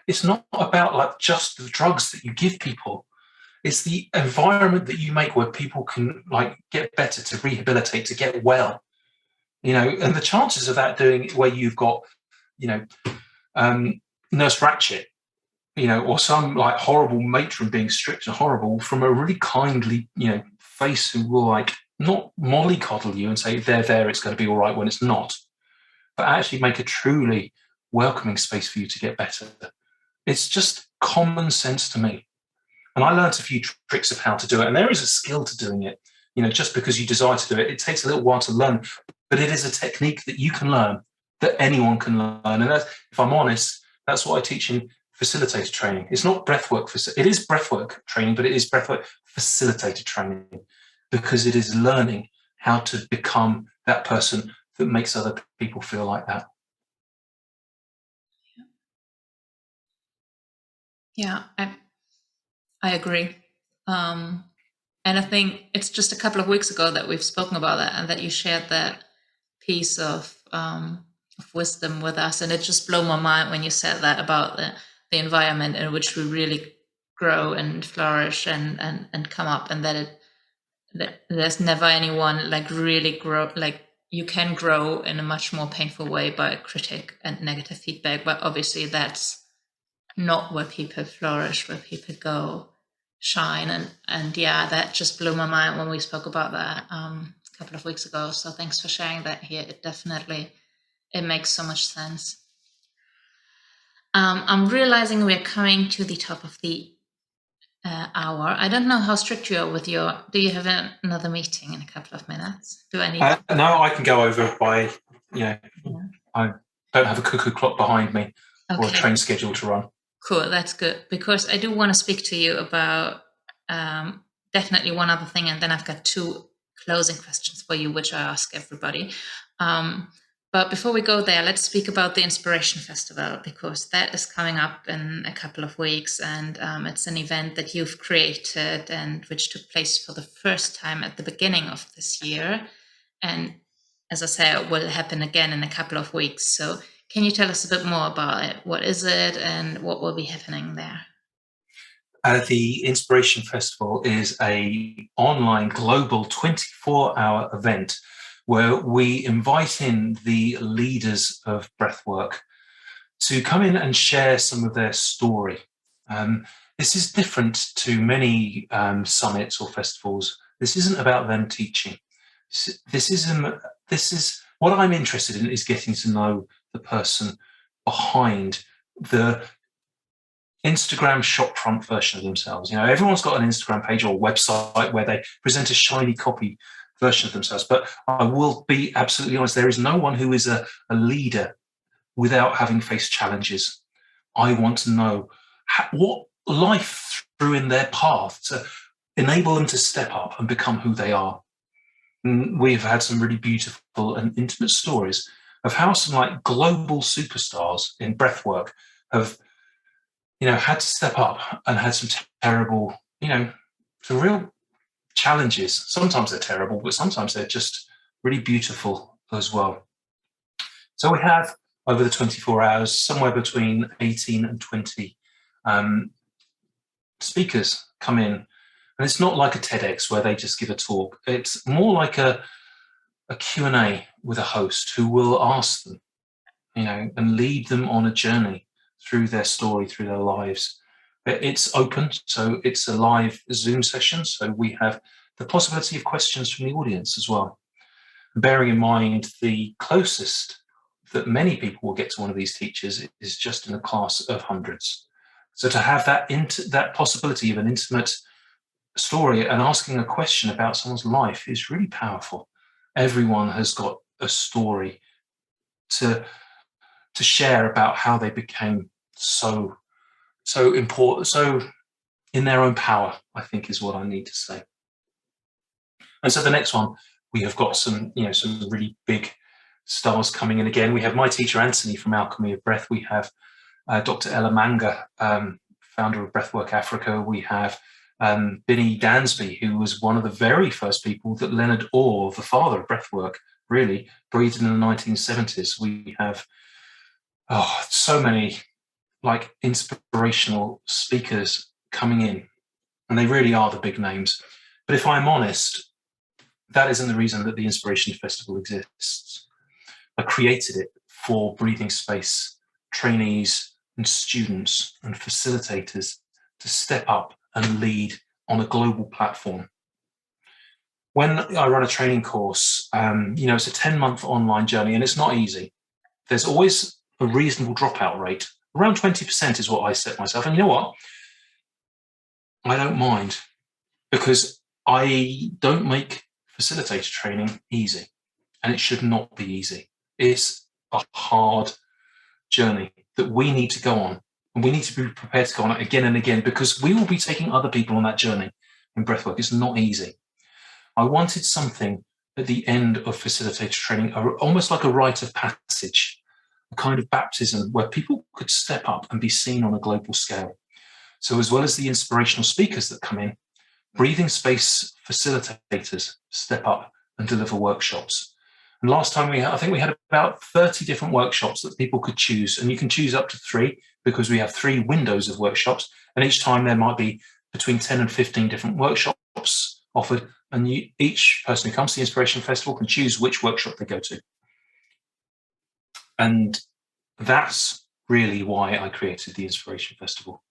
it's not about just the drugs that you give people. It's the environment that you make where people can get better, to rehabilitate, to get well. And the chances of that doing it where you've got, Nurse Ratchet, or some horrible matron being strict and horrible from a really kindly, face who will not mollycoddle you and say, there, it's going to be all right when it's not, but actually make a truly welcoming space for you to get better. It's just common sense to me. And I learned a few tricks of how to do it. And there is a skill to doing it. Just because you desire to do it, it takes a little while to learn, but it is a technique that you can learn, that anyone can learn. And if I'm honest, that's what I teach in facilitator training. It's not breathwork. It is breathwork training, but it is breathwork facilitator training, because it is learning how to become that person that makes other people feel like that. Yeah, I agree. And I think it's just a couple of weeks ago that we've spoken about that, and that you shared that piece of wisdom with us. And it just blew my mind when you said that about the environment in which we really grow and flourish and come up, and that there's never anyone really grow, you can grow in a much more painful way by critic and negative feedback. But obviously that's not where people flourish, where people go shine. And yeah, that just blew my mind when we spoke about that a couple of weeks ago. So thanks for sharing that here. It makes so much sense. I'm realizing we're coming to the top of the hour. I don't know how strict you are with do you have another meeting in a couple of minutes? Do I need No, I can go over by, I don't have a cuckoo clock behind me or a train schedule to run. Cool, that's good, because I do want to speak to you about definitely one other thing, and then I've got two closing questions for you, which I ask everybody. But before we go there, let's speak about the Inspiration Festival, because that is coming up in a couple of weeks, and it's an event that you've created and which took place for the first time at the beginning of this year. And as I say, it will happen again in a couple of weeks. So can you tell us a bit more about it? What is it and what will be happening there? The Inspiration Festival is an online global 24-hour event where we invite in the leaders of breathwork to come in and share some of their story. This is different to many summits or festivals. This isn't about them teaching. This is what I'm interested in, is getting to know the person behind the Instagram shopfront version of themselves. Everyone's got an Instagram page or website where they present a shiny copy version of themselves. But I will be absolutely honest, there is no one who is a leader without having faced challenges. I want to know what life threw in their path to enable them to step up and become who they are. And we've had some really beautiful and intimate stories of how some global superstars in breathwork have had to step up and had some terrible, some real challenges. Sometimes they're terrible, but sometimes they're just really beautiful as well. So we have, over the 24 hours, somewhere between 18 and 20 speakers come in. And it's not like a TEDx where they just give a talk. It's more like a Q&A with a host who will ask them, and lead them on a journey through their story, through their lives. It's open, so it's a live Zoom session, so we have the possibility of questions from the audience as well. Bearing in mind, the closest that many people will get to one of these teachers is just in a class of hundreds. So to have that possibility of an intimate story and asking a question about someone's life is really powerful. Everyone has got a story to share about how they became so important, so in their own power, I think is what I need to say. And so the next one, we have got some really big stars coming in again. We have my teacher Anthony from Alchemy of Breath. We have Dr. Ella Manga, founder of Breathwork Africa. We have Binny Dansby, who was one of the very first people that Leonard Orr, the father of breathwork, really breathed in the 1970s. We have so many inspirational speakers coming in, and they really are the big names. But if I'm honest, that isn't the reason that the Inspiration Festival exists. I created it for Breathing Space trainees and students and facilitators to step up and lead on a global platform. When I run a training course, it's a 10-month online journey, and it's not easy. There's always a reasonable dropout rate. Around 20% is what I set myself. And you know what? I don't mind, because I don't make facilitator training easy, and it should not be easy. It's a hard journey that we need to go on, and we need to be prepared to go on it again and again, because we will be taking other people on that journey in breathwork. It's not easy. I wanted something at the end of facilitator training, almost like a rite of passage, a kind of baptism where people could step up and be seen on a global scale. So as well as the inspirational speakers that come in, Breathing Space facilitators step up and deliver workshops. And last time I think we had about 30 different workshops that people could choose, and you can choose up to 3 because we have 3 windows of workshops, and each time there might be between 10 and 15 different workshops offered, and each person who comes to the Inspiration Festival can choose which workshop they go to. And that's really why I created the Inspiration Festival.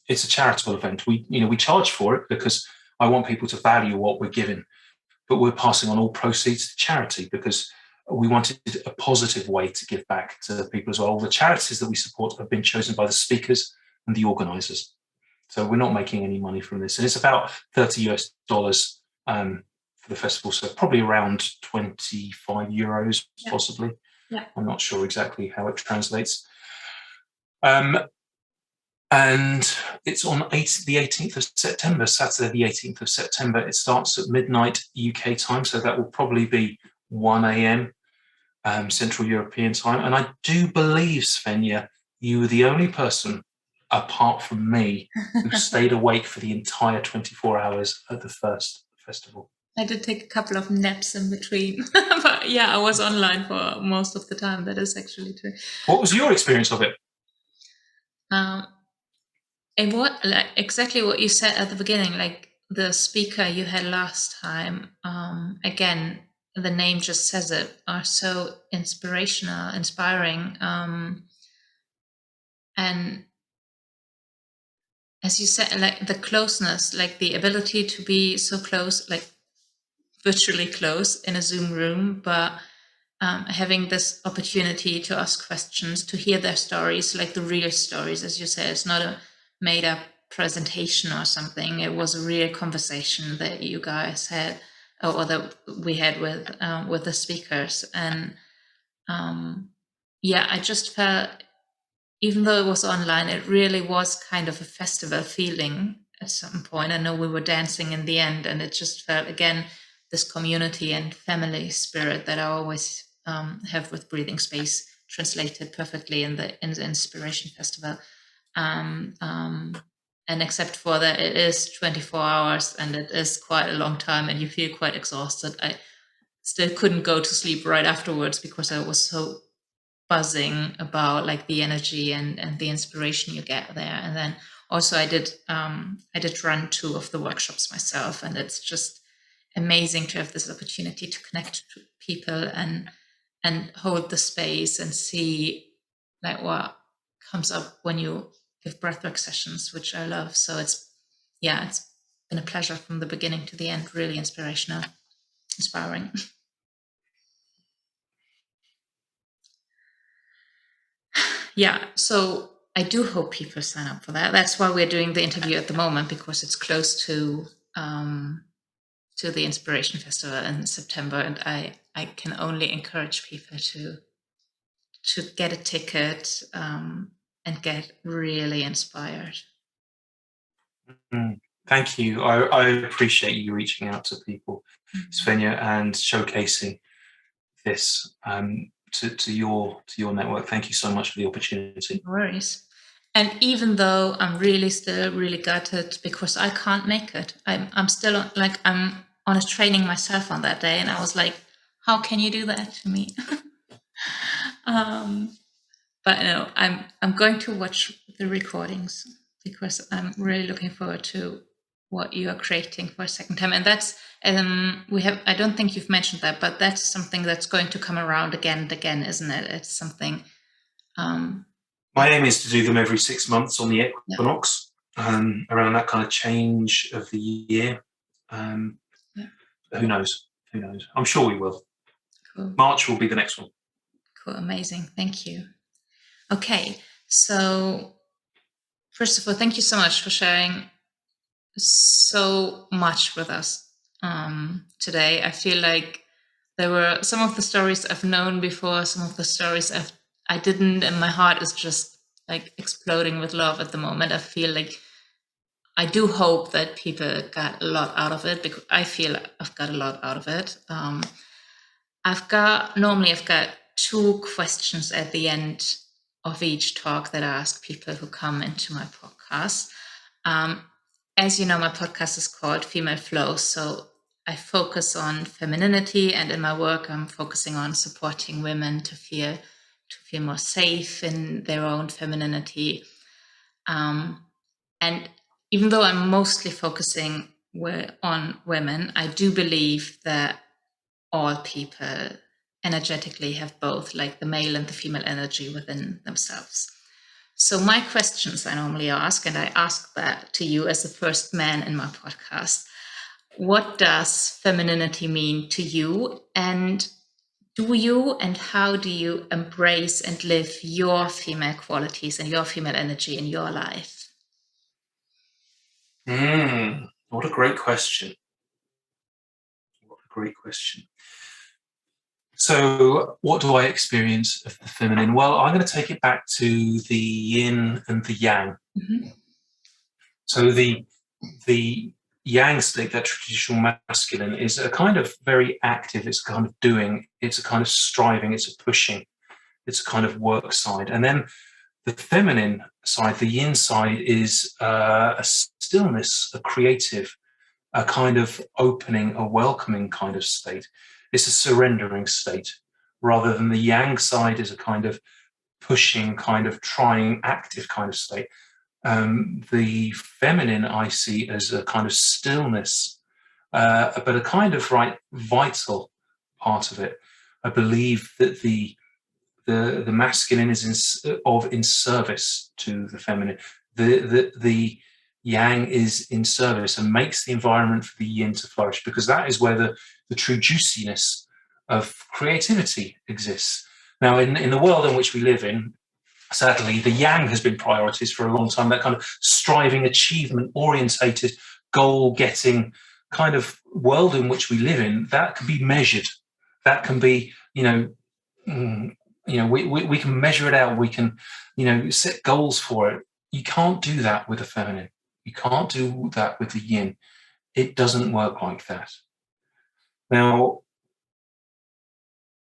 It's a charitable event. We charge for it because I want people to value what we're giving, but we're passing on all proceeds to charity because we wanted a positive way to give back to people as well. All the charities that we support have been chosen by the speakers and the organisers. So we're not making any money from this. And it's about $30 for the festival. So probably around 25 euros, possibly. Yeah. I'm not sure exactly how it translates. And it's on the 18th of September, Saturday the 18th of September. It starts at midnight UK time, so that will probably be 1 a.m. Central European time. And I do believe, Svenja, you were the only person, apart from me, who stayed awake for the entire 24 hours at the first festival. I did take a couple of naps in between, but yeah, I was online for most of the time. That is actually true. What was your experience of it? And exactly what you said at the beginning, like the speaker you had last time, again, the name just says it, are so inspirational, inspiring. And as you said, like the closeness, like the ability to be so close, like virtually close in a Zoom room, but having this opportunity to ask questions, to hear their stories, like the real stories, as you said, it's not a made up presentation or something. It was a real conversation that you guys had, or that we had with the speakers. And I just felt, even though it was online, it really was kind of a festival feeling at some point. I know we were dancing in the end, and it just felt, again, this community and family spirit that I always have with Breathing Space, translated perfectly in the Inspiration Festival. And except for that, it is 24 hours and it is quite a long time and you feel quite exhausted. I still couldn't go to sleep right afterwards because I was so buzzing about like the energy and the inspiration you get there. And then also I did run 2 of the workshops myself, and it's just amazing to have this opportunity to connect to people and hold the space and see like what comes up when you give breathwork sessions, which I love. So it's been a pleasure from the beginning to the end, really inspirational, inspiring. Yeah, so I do hope people sign up for that. That's why we're doing the interview at the moment, because it's close to the Inspiration Festival in September, and I can only encourage people to get a ticket and get really inspired. Thank you. I appreciate you reaching out to people, Svenja, and showcasing this to your network. Thank you so much for the opportunity. No worries. And even though I'm still really gutted because I can't make it, I'm still I'm on a training myself on that day, and I was like, how can you do that to me? But no, I'm going to watch the recordings because I'm really looking forward to what you are creating for a second time. And that's I don't think you've mentioned that, but that's something that's going to come around again and again, isn't it? It's something. My aim is to do them every 6 months on the equinox, around that kind of change of the year. Who knows? I'm sure we will. Cool. March will be the next one. Cool, amazing. Thank you. Okay, so first of all, thank you so much for sharing so much with us today. I feel like there were some of the stories I've known before, some of the stories I didn't, and my heart is just like exploding with love at the moment. I feel like I do hope that people got a lot out of it, because I feel I've got a lot out of it. I've got 2 questions at the end of each talk that I ask people who come into my podcast. As you know, my podcast is called Female Flow, so I focus on femininity, and in my work, I'm focusing on supporting women to feel more safe in their own femininity. And even though I'm mostly focusing on women, I do believe that all people energetically have both, like the male and the female energy within themselves. So my questions I normally ask, and I ask that to you as the first man in my podcast, what does femininity mean to you? And do you and how do you embrace and live your female qualities and your female energy in your life? What a great question. What a great question. So what do I experience of the feminine? Well, I'm going to take it back to the yin and the yang. Mm-hmm. So the yang state, that traditional masculine, is a kind of very active, it's a kind of doing, it's a kind of striving, it's a pushing, it's a kind of work side. And then the feminine side, the yin side, is a stillness, a creative, a kind of opening, a welcoming kind of state. It's a surrendering state, rather than the yang side is a kind of pushing, kind of trying, active kind of state. The feminine I see as a kind of stillness, but a kind of vital part of it. I believe that the masculine is in service to the feminine. The yang is in service and makes the environment for the yin to flourish, because that is where the true juiciness of creativity exists. Now, in the world in which we live in, sadly, the yang has been prioritized for a long time, that kind of striving, achievement orientated, goal getting kind of world in which we live in. That can be measured. That can be, we can measure it out. We can, set goals for it. You can't do that with the feminine. You can't do that with the yin. It doesn't work like that. Now,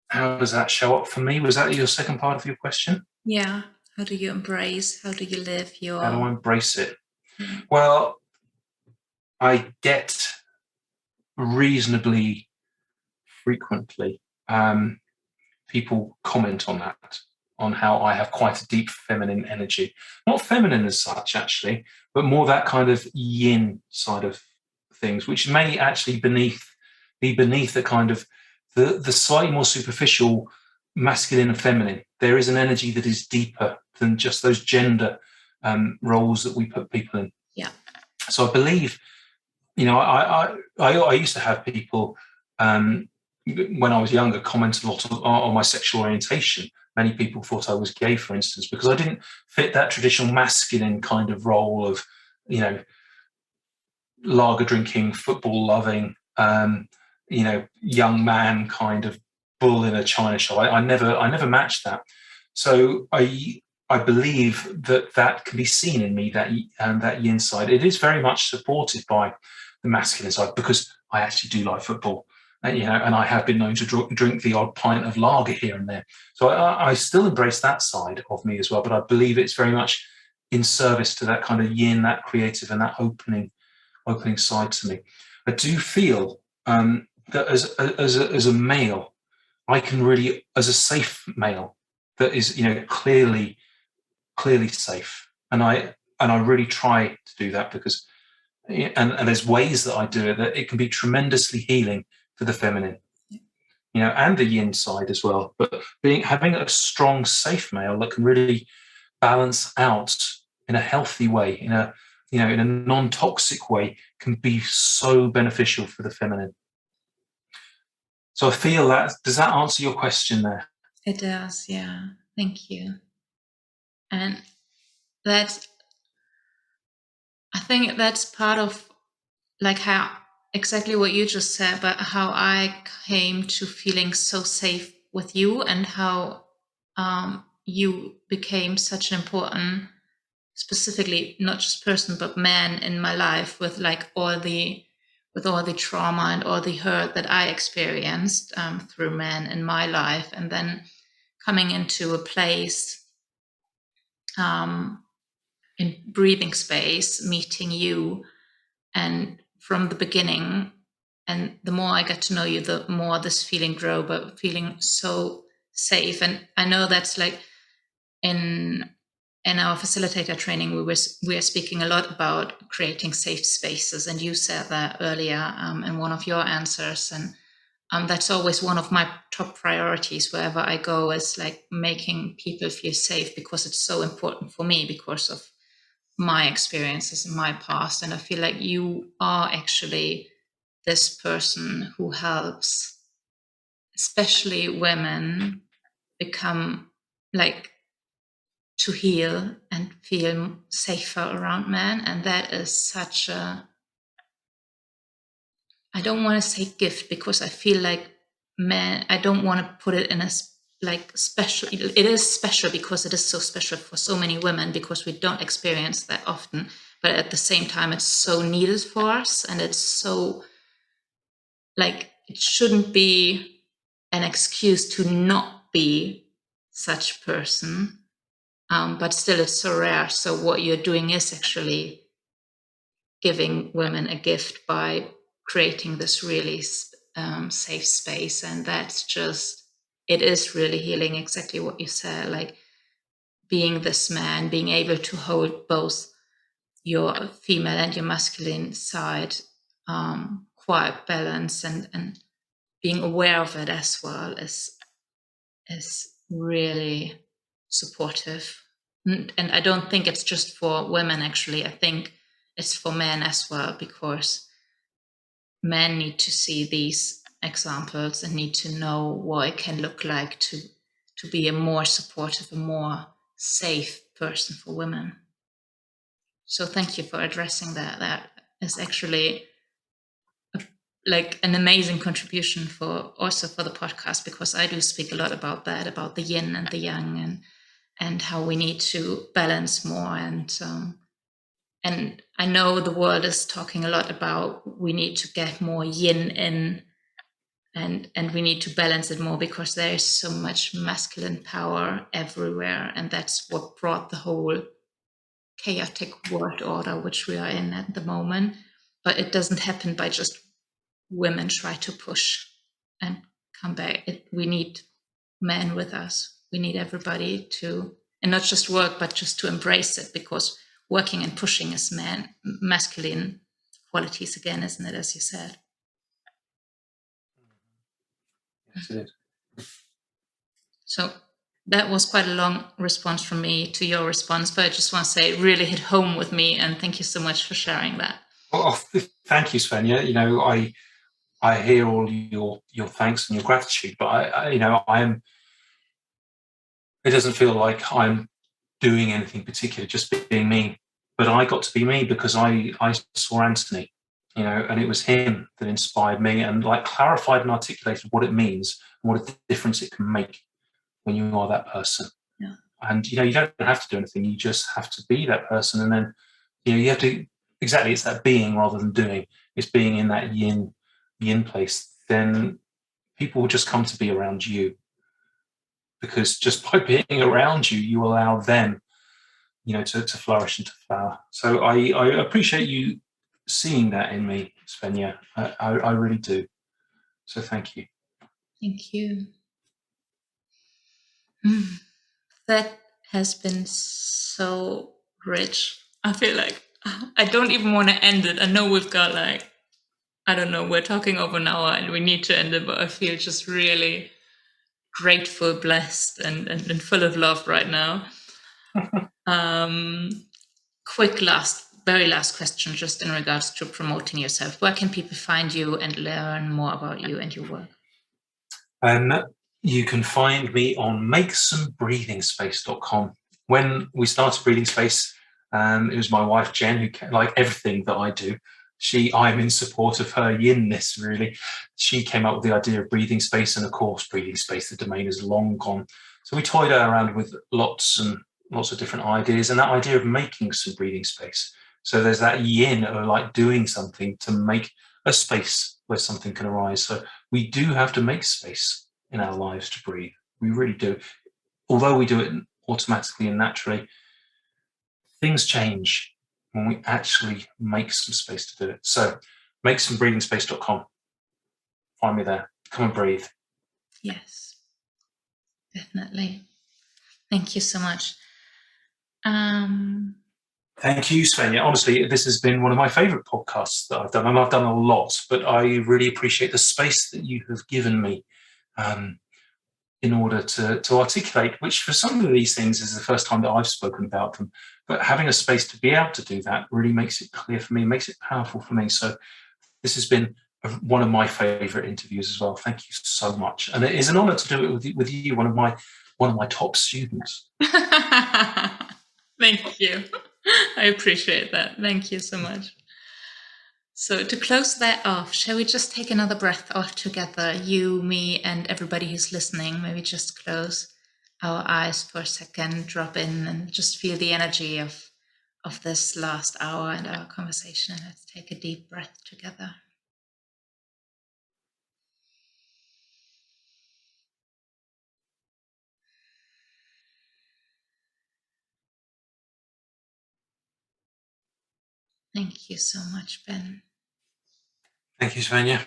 how does that show up for me? Was that your second part of your question? Yeah. How do you embrace? How do you live your... How do I embrace it? Well, I get reasonably frequently people comment on that, on how I have quite a deep feminine energy. Not feminine as such, actually, but more that kind of yin side of things, which may actually be beneath the kind of the slightly more superficial masculine and feminine. There is an energy that is deeper than just those gender roles that we put people in. Yeah. So I believe, I used to have people when I was younger comment a lot on my sexual orientation. Many people thought I was gay, for instance, because I didn't fit that traditional masculine kind of role of, lager drinking, football loving, young man kind of bull in a china shop. I never matched that. So I believe that can be seen in me, that yin side. It is very much supported by the masculine side, because I actually do like football, and I have been known to drink the odd pint of lager here and there. So I still embrace that side of me as well, but I believe it's very much in service to that kind of yin, that creative and that opening side to me. I do feel that as a male, I can really, as a safe male that is clearly safe, and I really try to do that, because and there's ways that I do it that it can be tremendously healing for the feminine, and the yin side as well. But having a strong, safe male that can really balance out in a healthy way, in a non-toxic way, can be so beneficial for the feminine. So I feel does that answer your question there? It does, yeah. Thank you. And I think that's part of how exactly what you just said, but how I came to feeling so safe with you, and how you became such an important, specifically not just person but man in my life, with all the trauma and all the hurt that I experienced through men in my life, and then coming into a place in breathing space, meeting you, and from the beginning, and the more I get to know you, the more this feeling grew, but feeling so safe. And I know that's in our facilitator training, we are speaking a lot about creating safe spaces, and you said that earlier in one of your answers. And that's always one of my top priorities wherever I go, is like making people feel safe, because it's so important for me because of my experiences in my past. And I feel like you are actually this person who helps, especially women, become like to heal and feel safer around men. And that is such a, I don't want to say gift, because I feel like men, I don't want to put it in a like special. It is special because it is so special for so many women, because we don't experience that often. But at the same time, it's so needed for us, and it's so like, it shouldn't be an excuse to not be such person. But still, it's so rare. So what you're doing is actually giving women a gift by creating this really safe space. And that's just, it is really healing, exactly what you said, like being this man, being able to hold both your female and your masculine side, quite balanced, and being aware of it as well is really supportive. And I don't think it's just for women, actually. I think it's for men as well, because men need to see these examples and need to know what it can look like to be a more supportive, a more safe person for women. So thank you for addressing that. That is actually like an amazing contribution for also for the podcast, because I do speak a lot about that, about the yin and the yang, and how we need to balance more. And I know the world is talking a lot about we need to get more yin in, and we need to balance it more, because there is so much masculine power everywhere, and that's what brought the whole chaotic world order which we are in at the moment. But it doesn't happen by just women try to push and come back. We need men with us. We need everybody to, and not just work, but just to embrace it, because working and pushing is masculine qualities again, isn't it, as you said? Yes, it is. So that was quite a long response from me to your response, but I just want to say it really hit home with me, and thank you so much for sharing that. Oh, thank you, Svenja. You know, I hear all your thanks and your gratitude, but I am. It doesn't feel like I'm doing anything particular, just being me. But I got to be me because I saw Anthony, you know, and it was him that inspired me and like clarified and articulated what it means and what a difference it can make when you are that person. Yeah. And you know, you don't have to do anything; you just have to be that person, and then you have to exactly. It's that being rather than doing. It's being in that yin place. Then people will just come to be around you, because just by being around you, you allow them, to flourish and to flower. So I appreciate you seeing that in me, Svenja. I really do. So thank you. Thank you. That has been so rich. I feel like I don't even want to end it. I know we've got like, I don't know, we're talking over an hour and we need to end it, but I feel just really grateful, blessed, and full of love right now. Quick very last question, just in regards to promoting yourself. Where can people find you and learn more about you and your work? You can find me on makesomebreathingspace.com. When we started Breathing Space, it was my wife, Jen, who, like everything that I do, I'm in support of her yinness, really. She came up with the idea of Breathing Space, and of course, Breathing Space, the domain is long gone. So we toyed around with lots of different ideas, and that idea of making some breathing space. So there's that yin of like doing something to make a space where something can arise. So we do have to make space in our lives to breathe. We really do. Although we do it automatically and naturally, things change when we actually make some space to do it. So makesomebreathingspace.com. Find me there. Come and breathe. Yes, definitely. Thank you so much. Thank you, Svenja. Honestly, this has been one of my favorite podcasts that I've done, and I've done a lot, but I really appreciate the space that you have given me in order to articulate, which for some of these things is the first time that I've spoken about them. But having a space to be able to do that really makes it clear for me, makes it powerful for me. So this has been one of my favorite interviews as well. Thank you so much. And it is an honor to do it with you, one of my top students. Thank you. I appreciate that. Thank you so much. So to close that off, shall we just take another breath off together? You, me, and everybody who's listening. Maybe just close our eyes for a second, drop in, and just feel the energy of this last hour and our conversation. Let's take a deep breath together. Thank you so much, Ben. Thank you, Svenja.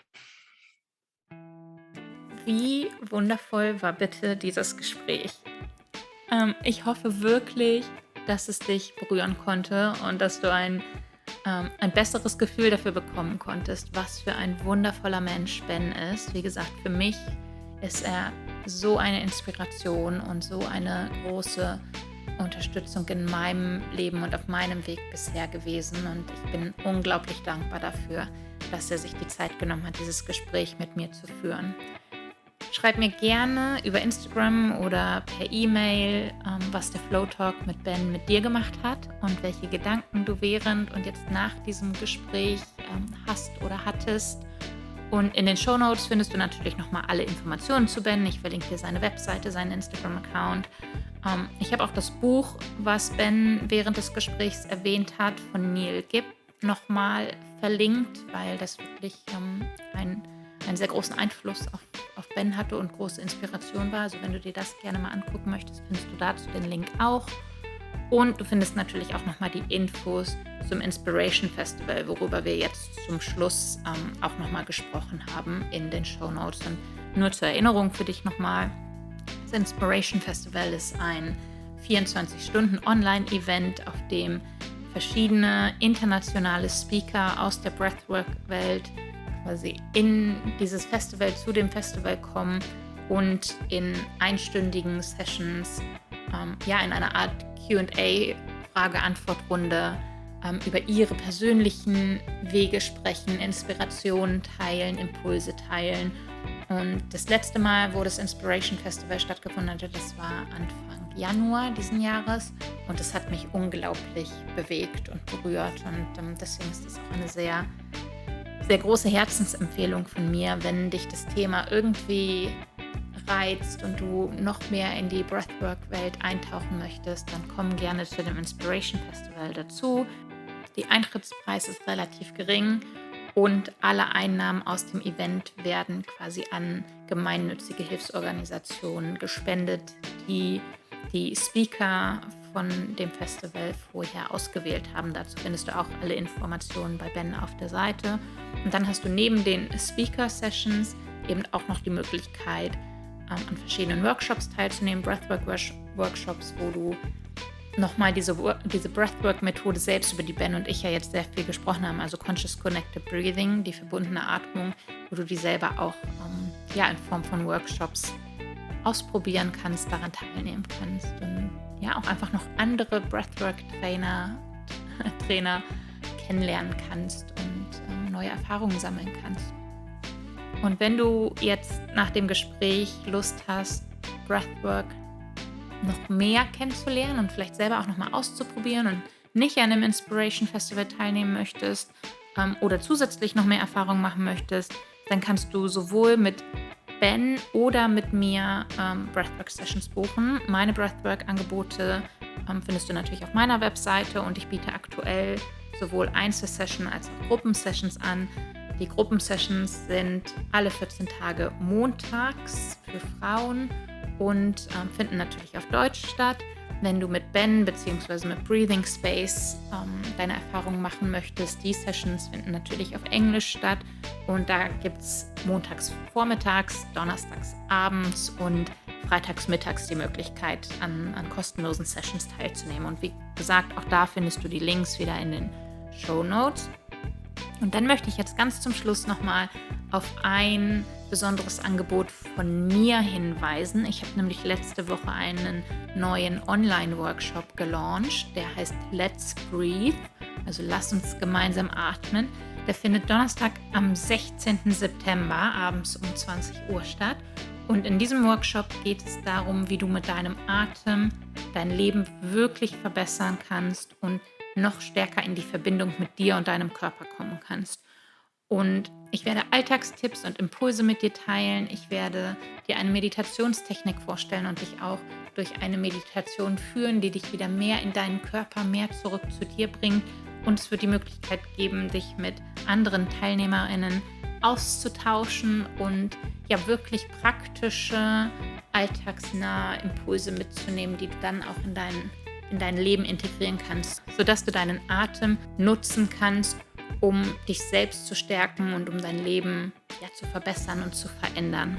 Wie wundervoll war bitte dieses Gespräch? Ich hoffe wirklich, dass es dich berühren konnte und dass du ein besseres Gefühl dafür bekommen konntest, was für ein wundervoller Mensch Ben ist. Wie gesagt, für mich ist er so eine Inspiration und so eine große Unterstützung in meinem Leben und auf meinem Weg bisher gewesen. Und ich bin unglaublich dankbar dafür, dass er sich die Zeit genommen hat, dieses Gespräch mit mir zu führen. Schreib mir gerne über Instagram oder per E-Mail, was der Flow Talk mit Ben mit dir gemacht hat und welche Gedanken du während und jetzt nach diesem Gespräch hast oder hattest. Und in den Shownotes findest du natürlich nochmal alle Informationen zu Ben. Ich verlinke dir seine Webseite, seinen Instagram-Account. Ich habe auch das Buch, was Ben während des Gesprächs erwähnt hat, von Neil Gibb nochmal verlinkt, weil das wirklich einen sehr großen Einfluss auf Ben hatte und große Inspiration war. Also wenn du dir das gerne mal angucken möchtest, findest du dazu den Link auch. Und du findest natürlich auch nochmal die Infos zum Inspiration Festival, worüber wir jetzt zum Schluss auch nochmal gesprochen haben in den Shownotes. Und nur zur Erinnerung für dich nochmal, das Inspiration Festival ist ein 24 Stunden Online Event, auf dem verschiedene internationale Speaker aus der Breathwork-Welt quasi in dieses Festival, zu dem Festival kommen und in einstündigen Sessions, in einer Art Q&A, Frage-Antwort-Runde über ihre persönlichen Wege sprechen, Inspirationen teilen, Impulse teilen. Und das letzte Mal, wo das Inspiration Festival stattgefunden hatte, das war Anfang Januar diesen Jahres. Und das hat mich unglaublich bewegt und berührt. Und deswegen ist das auch eine sehr, sehr große Herzensempfehlung von mir, wenn dich das Thema irgendwie reizt und du noch mehr in die Breathwork-Welt eintauchen möchtest, dann komm gerne zu dem Inspiration Festival dazu. Der Eintrittspreis ist relativ gering und alle Einnahmen aus dem Event werden quasi an gemeinnützige Hilfsorganisationen gespendet, die die Speaker von dem Festival vorher ausgewählt haben. Dazu findest du auch alle Informationen bei Ben auf der Seite. Und dann hast du neben den Speaker-Sessions eben auch noch die Möglichkeit, an verschiedenen Workshops teilzunehmen, Breathwork-Workshops, wo du nochmal diese Breathwork-Methode selbst, über die Ben und ich ja jetzt sehr viel gesprochen haben, also Conscious Connected Breathing, die verbundene Atmung, wo du die selber auch in Form von Workshops ausprobieren kannst, daran teilnehmen kannst und auch einfach noch andere Breathwork-Trainer kennenlernen kannst und neue Erfahrungen sammeln kannst. Und wenn du jetzt nach dem Gespräch Lust hast, Breathwork noch mehr kennenzulernen und vielleicht selber auch nochmal auszuprobieren und nicht an einem Inspiration Festival teilnehmen möchtest oder zusätzlich noch mehr Erfahrungen machen möchtest, dann kannst du sowohl mit Ben oder mit mir Breathwork-Sessions buchen. Meine Breathwork-Angebote findest du natürlich auf meiner Webseite und ich biete aktuell sowohl Einzelsessions als auch Gruppensessions an. Die Gruppensessions sind alle 14 Tage montags für Frauen und finden natürlich auf Deutsch statt. Wenn du mit Ben bzw. mit Breathing Space deine Erfahrungen machen möchtest, die Sessions finden natürlich auf Englisch statt und da gibt es montags vormittags, donnerstags abends und freitags mittags die Möglichkeit, an kostenlosen Sessions teilzunehmen. Und wie gesagt, auch da findest du die Links wieder in den Shownotes. Und dann möchte ich jetzt ganz zum Schluss nochmal auf ein besonderes Angebot von mir hinweisen. Ich habe nämlich letzte Woche einen neuen Online-Workshop gelauncht, der heißt Let's Breathe, also lass uns gemeinsam atmen. Der findet Donnerstag am 16. September abends um 20 Uhr statt. Und in diesem Workshop geht es darum, wie du mit deinem Atem dein Leben wirklich verbessern kannst und noch stärker in die Verbindung mit dir und deinem Körper kommen kannst. Und ich werde Alltagstipps und Impulse mit dir teilen. Ich werde dir eine Meditationstechnik vorstellen und dich auch durch eine Meditation führen, die dich wieder mehr in deinen Körper, mehr zurück zu dir bringt. Und es wird die Möglichkeit geben, dich mit anderen TeilnehmerInnen auszutauschen und ja wirklich praktische, alltagsnahe Impulse mitzunehmen, die du dann auch in dein Leben integrieren kannst, sodass du deinen Atem nutzen kannst, um dich selbst zu stärken und um dein Leben zu verbessern und zu verändern.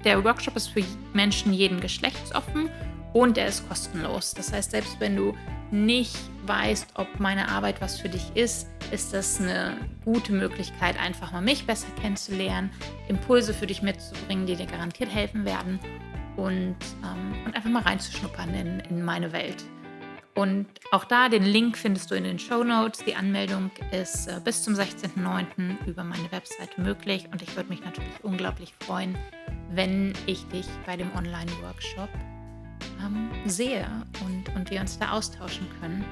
Der Workshop ist für Menschen jeden Geschlechts offen und er ist kostenlos. Das heißt, selbst wenn du nicht weißt, ob meine Arbeit was für dich ist das eine gute Möglichkeit, einfach mal mich besser kennenzulernen, Impulse für dich mitzubringen, die dir garantiert helfen werden und einfach mal reinzuschnuppern in meine Welt. Und auch da, den Link findest du in den Shownotes. Die Anmeldung ist bis zum 16.09. über meine Webseite möglich und ich würde mich natürlich unglaublich freuen, wenn ich dich bei dem Online-Workshop sehe und wir uns da austauschen können.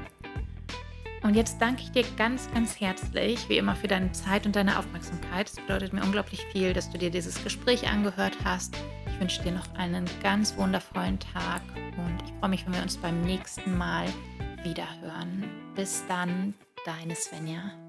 Und jetzt danke ich dir ganz, ganz herzlich, wie immer, für deine Zeit und deine Aufmerksamkeit. Es bedeutet mir unglaublich viel, dass du dir dieses Gespräch angehört hast. Ich wünsche dir noch einen ganz wundervollen Tag und ich freue mich, wenn wir uns beim nächsten Mal wieder hören. Bis dann, deine Svenja.